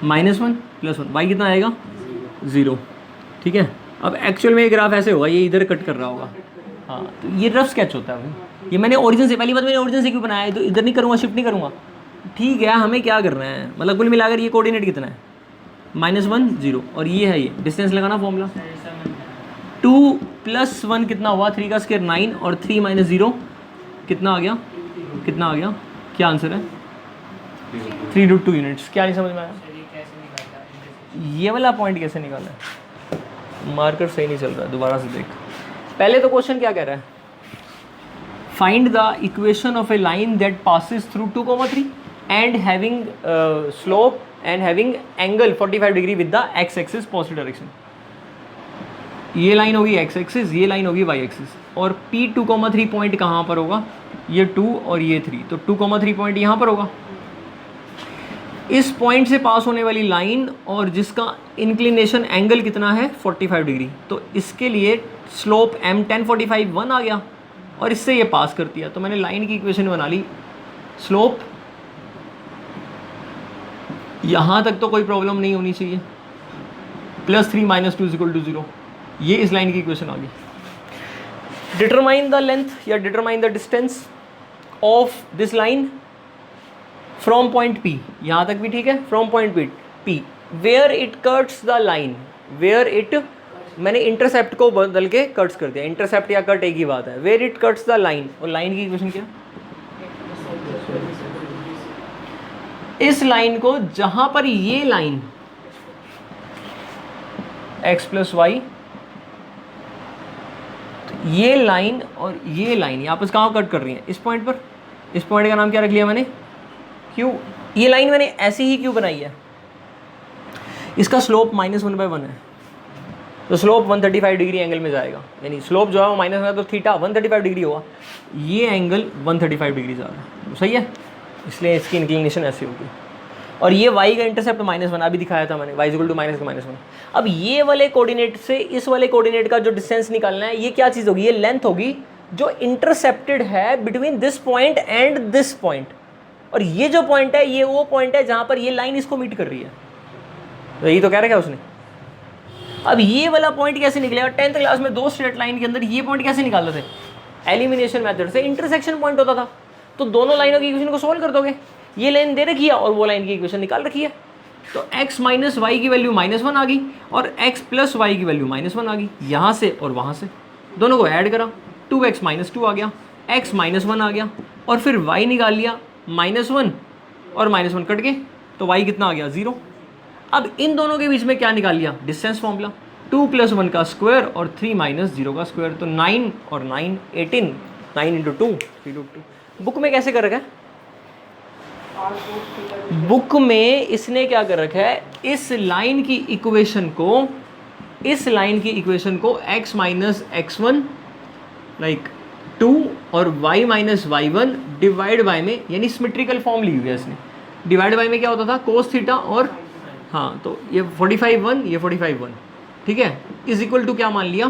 -1 + 1, y कितना आएगा? 0, ठीक है। अब एक्चुअल में ये ग्राफ ऐसे होगा, ये इधर कट कर रहा होगा। हाँ तो ये रफ स्केच होता है भाई। ये मैंने ओरिजिन से, पहली बात मैंने ओरिजिन से क्यों बनाया है, तो इधर नहीं करूँगा, शिफ्ट नहीं करूँगा, ठीक है। हमें क्या करना है, मतलब कुल मिलाकर ये कोऑर्डिनेट कितना है? -1 0, और ये है, ये डिस्टेंस लगाना फॉर्मूला। 2 + 1 कितना हुआ? 3 का स्क्वायर 9, और 3 - 0 कितना आ गया? कितना आ गया? क्या आंसर है? 3√2 यूनिट्स। क्या नहीं समझ में आया? कैसे निकालता है? ये वाला पॉइंट कैसे निकाला है? मार्कर सही नहीं चल रहा है, दोबारा से देख। पहले तो क्वेश्चन क्या कह रहा है? Find the equation of A line that passes through 2,3 and having slope and having angle 45 degree with the x axis positive direction. ये लाइन होगी एक्स एक्सिस, ये लाइन होगी वाई एक्सिस, और P 2,3 पॉइंट कहाँ पर होगा? ये 2 और ये 3, तो 2,3 पॉइंट यहाँ पर होगा। इस पॉइंट से पास होने वाली लाइन और जिसका इंक्लिनेशन एंगल कितना है 45 डिग्री, तो इसके लिए स्लोप m tan 45 1 आ गया और इससे ये पास कर दिया। तो मैंने लाइन की इक्वेशन बना ली, स्लोप यहाँ तक तो कोई प्रॉब्लम नहीं होनी चाहिए, +3 - 2 = 0, ये इस लाइन की इक्वेशन आ गई। डिटरमाइन द लेंथ या determine the distance of this line from point P, यहाँ तक भी ठीक है, from point P where it cuts the line, where it, मैंने इंटरसेप्ट को बदल के कट्स कर दिया, इंटरसेप्ट या कट एक ही बात है। Where it cuts the line, और लाइन की इक्वेशन क्या? इस लाइन को जहां पर ये लाइन x + y, तो ये लाइन और ये लाइन आपस कहाँ कट कर रही है? इस पॉइंट पर। इस पॉइंट का नाम क्या रख लिया मैंने? Q। ये लाइन मैंने ऐसी ही क्यों बनाई है? इसका स्लोप -1/1 है, तो स्लोप 135 डिग्री एंगल में जाएगा, यानी स्लोप जो है वो माइनस है तो थीटा 135 डिग्री होगा, ये एंगल 135 डिग्री जा रहा है, सही है, इसलिए इसकी इंक्लिनेशन ऐसी होगी। और ये y का इंटरसेप्ट -1 अभी दिखाया था मैंने, y = -1। अब ये वाले कोऑर्डिनेट से इस वाले कोऑर्डिनेट का जो डिस्टेंस निकालना है, ये क्या चीज़ होगी? ये लेंथ होगी जो इंटरसेप्टेड है between this point and this point, और ये जो पॉइंट है ये वो पॉइंट है जहाँ पर ये लाइन इसको मीट कर रही है, तो यही तो कह रहा है उसने। अब ये वाला पॉइंट कैसे निकलेगा? 10th क्लास में 2 स्ट्रेट लाइन के अंदर ये पॉइंट कैसे निकालते थे? एलिमिनेशन मेथड से इंटरसेक्शन पॉइंट होता था, तो दोनों लाइनों की इक्वेशन को सोल्व कर दोगे, ये लाइन दे रखी है और वो लाइन की इक्वेशन निकाल रखी है, तो x - y की वैल्यू -1 आ गई और x + y की वैल्यू -1 आ गई, यहाँ से और वहाँ से दोनों को ऐड करा, 2x - 2 आ गया, x -1 आ गया, और फिर y निकाल लिया, -1 और -1 कट के, तो y कितना आ गया? 0। अब इन दोनों के बीच में क्या निकाल लिया? डिस्टेंस फॉर्मूला, 2 + 1 का स्क्वायर और 3 - 0 का स्क्वायर, तो 9 और 9 18, 9 × 2 3√2। बुक में कैसे कर रखा है? बुक में इसने क्या कर रखा है? इस लाइन की इक्वेशन को, इस लाइन की इक्वेशन को x - x1 लाइक 2 और y - y1 डिवाइड बाय में, यानी सिमेट्रिकल फॉर्म ली हुई है इसने। डिवाइड बाय में क्या होता था? cos थीटा, और हाँ, तो ये 45 1, ये 45 1, ठीक है, इज इक्वल टू क्या मान लिया?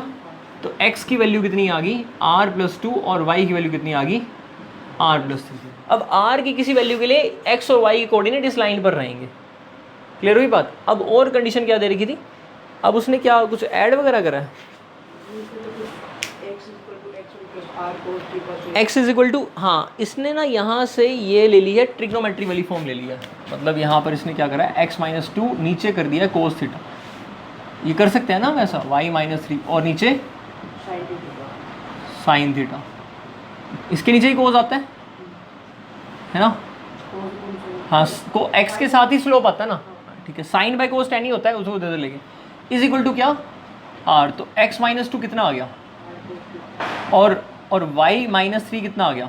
तो x की वैल्यू कितनी आ गई? r + 2, और y की वैल्यू कितनी आ गई? r + 3। अब r की किसी वैल्यू के लिए x और y के कोऑर्डिनेट इस लाइन पर रहेंगे, क्लियर हुई बात? अब और कंडीशन क्या दे रखी थी? अब उसने क्या कुछ ऐड वगैरह करा है? x = हाँ, इसने ना यहाँ से ये ले ली है, ट्रिग्नोमेट्री वाली फॉर्म ले लिया, मतलब यहाँ पर इसने क्या करा है? x - 2 नीचे कर दिया है cos थीटा, ये कर सकते हैं ना वैसा, y - 3 और नीचे sin थीटा, इसके नीचे ही cos आता है ना? हाँ, को x के साथ ही स्लोप आता है ना, ठीक है, sin बाय cos tan ही होता है, उसको दे दे लेंगे, इज इक्वल टू क्या? r, तो x - 2 कितना आ गया? और y - 3 कितना आ गया?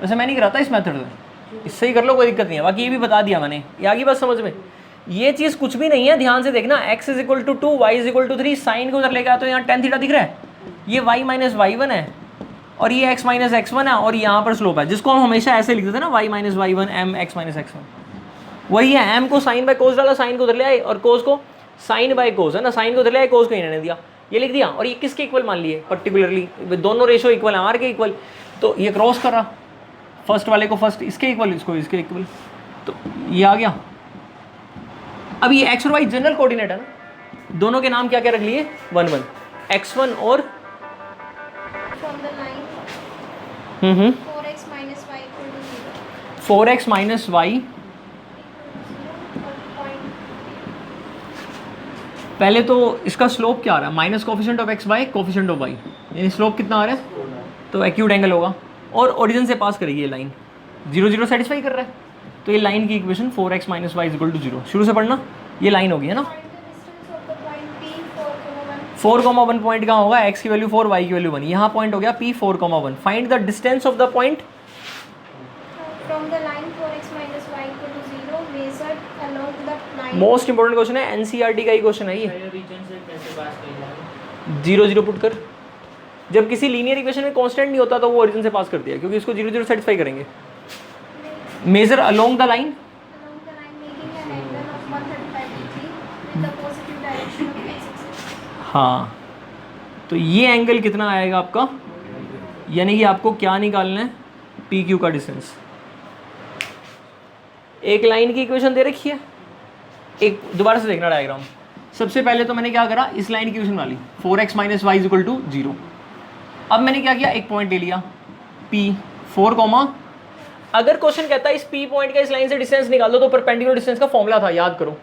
वैसे मैं नहीं कराता इस मेथड से, इससे ही कर लो, कोई दिक्कत नहीं है, बाकी ये भी बता दिया मैंने, ये आगे बात समझ में। ये चीज़ कुछ भी नहीं है, ध्यान से देखना, x = 2, y = 3, साइन को उधर लेकर तो यहाँ tan थीटा दिख रहा है, ये y - y1 है और ये x - x1 है, और यहाँ पर स्लोप है, जिसको हम हमेशा ऐसे लिखते थे ना, y - y1 m x - x1, वही है। m को साइन बाय कोस डाला, साइन को उधर ले आए, और कोस को साइन बाय कोस है ना, साइन को उधर ले आए, कोस को इन्होंने दिया, ये लिख दिया, और ये किसके इक्वल मान लिए? पर्टिकुलरली दोनों रेशो इक्वल है, आर के इक्वल, तो ये क्रॉस कर रहा, फर्स्ट वाले को फर्स्ट इसके इक्वल, इसको इसके इक्वल, तो ये आ गया। अब ये x और y जनरल कोऑर्डिनेट है ना, दोनों के नाम क्या क्या रख लिए? 1 1, x1 और From the line 4x - y = 0. 4x - y, पहले तो इसका स्लोप क्या आ रहा है? Minus coefficient of x bye coefficient of y, यानी स्लोप कितना आ रहा है? तो एक्यूट एंगल होगा, और ओरिजिन से पास करेगी ये लाइन, 0 0 सेटिस्फाई कर रहा है, तो ये लाइन की इक्वेशन 4x - y = 0, शुरू से पढ़ना, ये लाइन होगी है ना, 4,1 पॉइंट कहाँ होगा, x की वैल्यू 4, y की वैल्यू 1, यहाँ पॉइंट हो गया P 4,1. Find the distance of the point. From the line 4x minus y equal to 0 measured along the line. Most important question है, एनसीईआरटी का ही क्वेश्चन है ये. रीजन से कैसे पास कर जाएगा? 0 0 पुट कर. जब किसी लीनियर इक्वेशन में कांस्टेंट नहीं होता तो वो ओरिजिन से पास कर दिया, क्योंकि इसको 0 0 सेटिस्फाई करेंगे. Measure along the line. Along the line making an angle of 135 degree with the positive direction of x-axis. हाँ, तो ये एंगल कितना आएगा आपका, यानी कि आपको क्या निकालना है, पी क्यू का डिस्टेंस. एक लाइन की इक्वेशन दे रखी है, एक दोबारा से देखना डायग्राम. सबसे पहले तो मैंने क्या करा, इस लाइन की इक्वेशन डाली 4x minus y is equal to 0. अब मैंने क्या किया, एक पॉइंट ले लिया P 4, अगर क्वेश्चन कहता है इस P पॉइंट का इस लाइन से डिस्टेंस निकाल दो, तो परपेंडिकुलर डिस्टेंस का फॉर्मूला था, याद करो,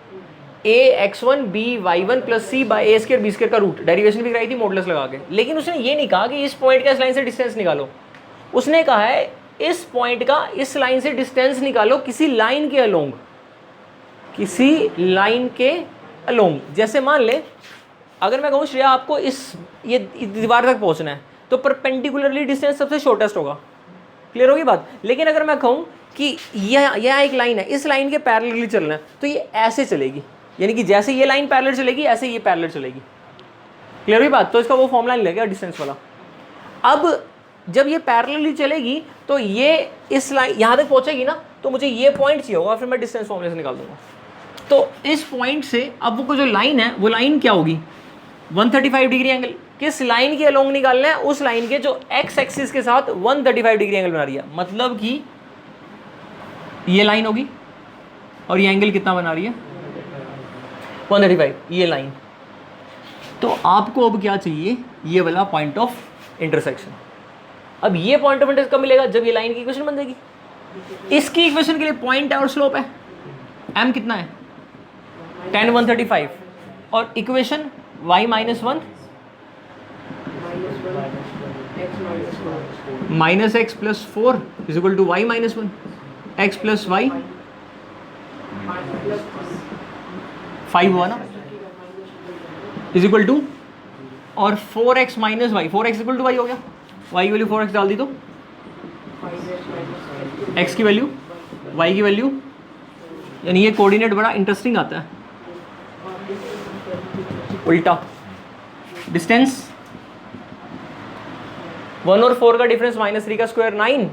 ax1 by1 plus c by a square b square का रूट. डेरिवेशन भी कराई थी मॉडुलस लगा के. लेकिन उसने ये नहीं कहा कि इस पॉइंट का इस लाइन से डिस्टेंस निकालो. उसने कहा है इस पॉइंट का इस लाइन से डिस्टेंस निकालो किसी लाइन के अलोंग, किसी लाइन के अलोंग. जैसे मान ले, अगर मैं कहूँ श्रेया आपको ये दीवार तक पहुँचना है, तो परपेंडिकुलरली डिस्टेंस सबसे शॉर्टेस्ट होगा. क्लियर होगी बात. लेकिन अगर मैं कहूँ कि यह एक लाइन है, इस लाइन के पैरेलली चलना है, तो ये ऐसे चलेगी, यानी कि जैसे ये लाइन पैरेलल चलेगी ऐसे ये पैरेलल चलेगी. क्लियर हुई बात. तो इसका वो फॉर्मूला नहीं लगेगा डिस्टेंस वाला. अब जब ये पैरेलली चलेगी तो ये इस लाइन यहाँ तक पहुँचेगी ना, तो मुझे ये पॉइंट चाहिए होगा, फिर मैं डिस्टेंस फॉर्मूले से निकाल दूंगा. तो इस पॉइंट से अब वो जो लाइन है, वो लाइन क्या होगी, 135 डिग्री एंगल. किस लाइन के अलोंग निकालना है, उस लाइन के जो एक्स एक्सिस के साथ 135 डिग्री एंगल बना रही है. मतलब कि ये लाइन होगी और ये एंगल कितना बना रही है, 135, ये लाइन. तो आपको अब क्या चाहिए, ये वाला पॉइंट ऑफ इंटरसेक्शन. अब ये पॉइंट ऑफ इंटरसेक्शन कब मिलेगा, जब ये लाइन की इक्वेशन बन जाएगी. इसकी इक्वेशन के लिए पॉइंट है और स्लोप है, m कितना है, tan 135, और equation y minus 1 minus x plus 4 is equal to y minus 1, x plus y 5 हुआ ना, इज इक्वल टू, और 4x minus y, 4x equal to y हो गया. y की वैल्यू 4x डाल दी तो x की वैल्यू y की वैल्यू, यानी ये कोऑर्डिनेट बड़ा इंटरेस्टिंग आता है. उल्टा डिस्टेंस 1 और 4 का डिफरेंस -3 का स्क्वायर 9,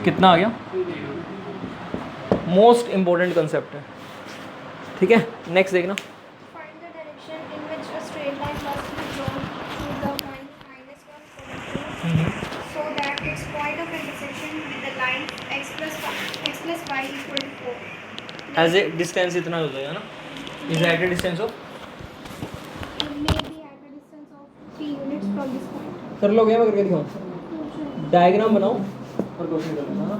कितना आ गया. मोस्ट इंपॉर्टेंट कंसेप्ट है. ठीक है, नेक्स्ट देखना. Find the direction in which a straight line must be drawn through the point -1, so that its point of intersection with the line x plus y equal to 4. As a distance इतना हो जाएगा ना, is at a distance of, It may be at a distance of 3 units from this point. कर लोगे, मैं करके दिखाऊं. Diagram बनाओ और क्वेश्चन कर लेना.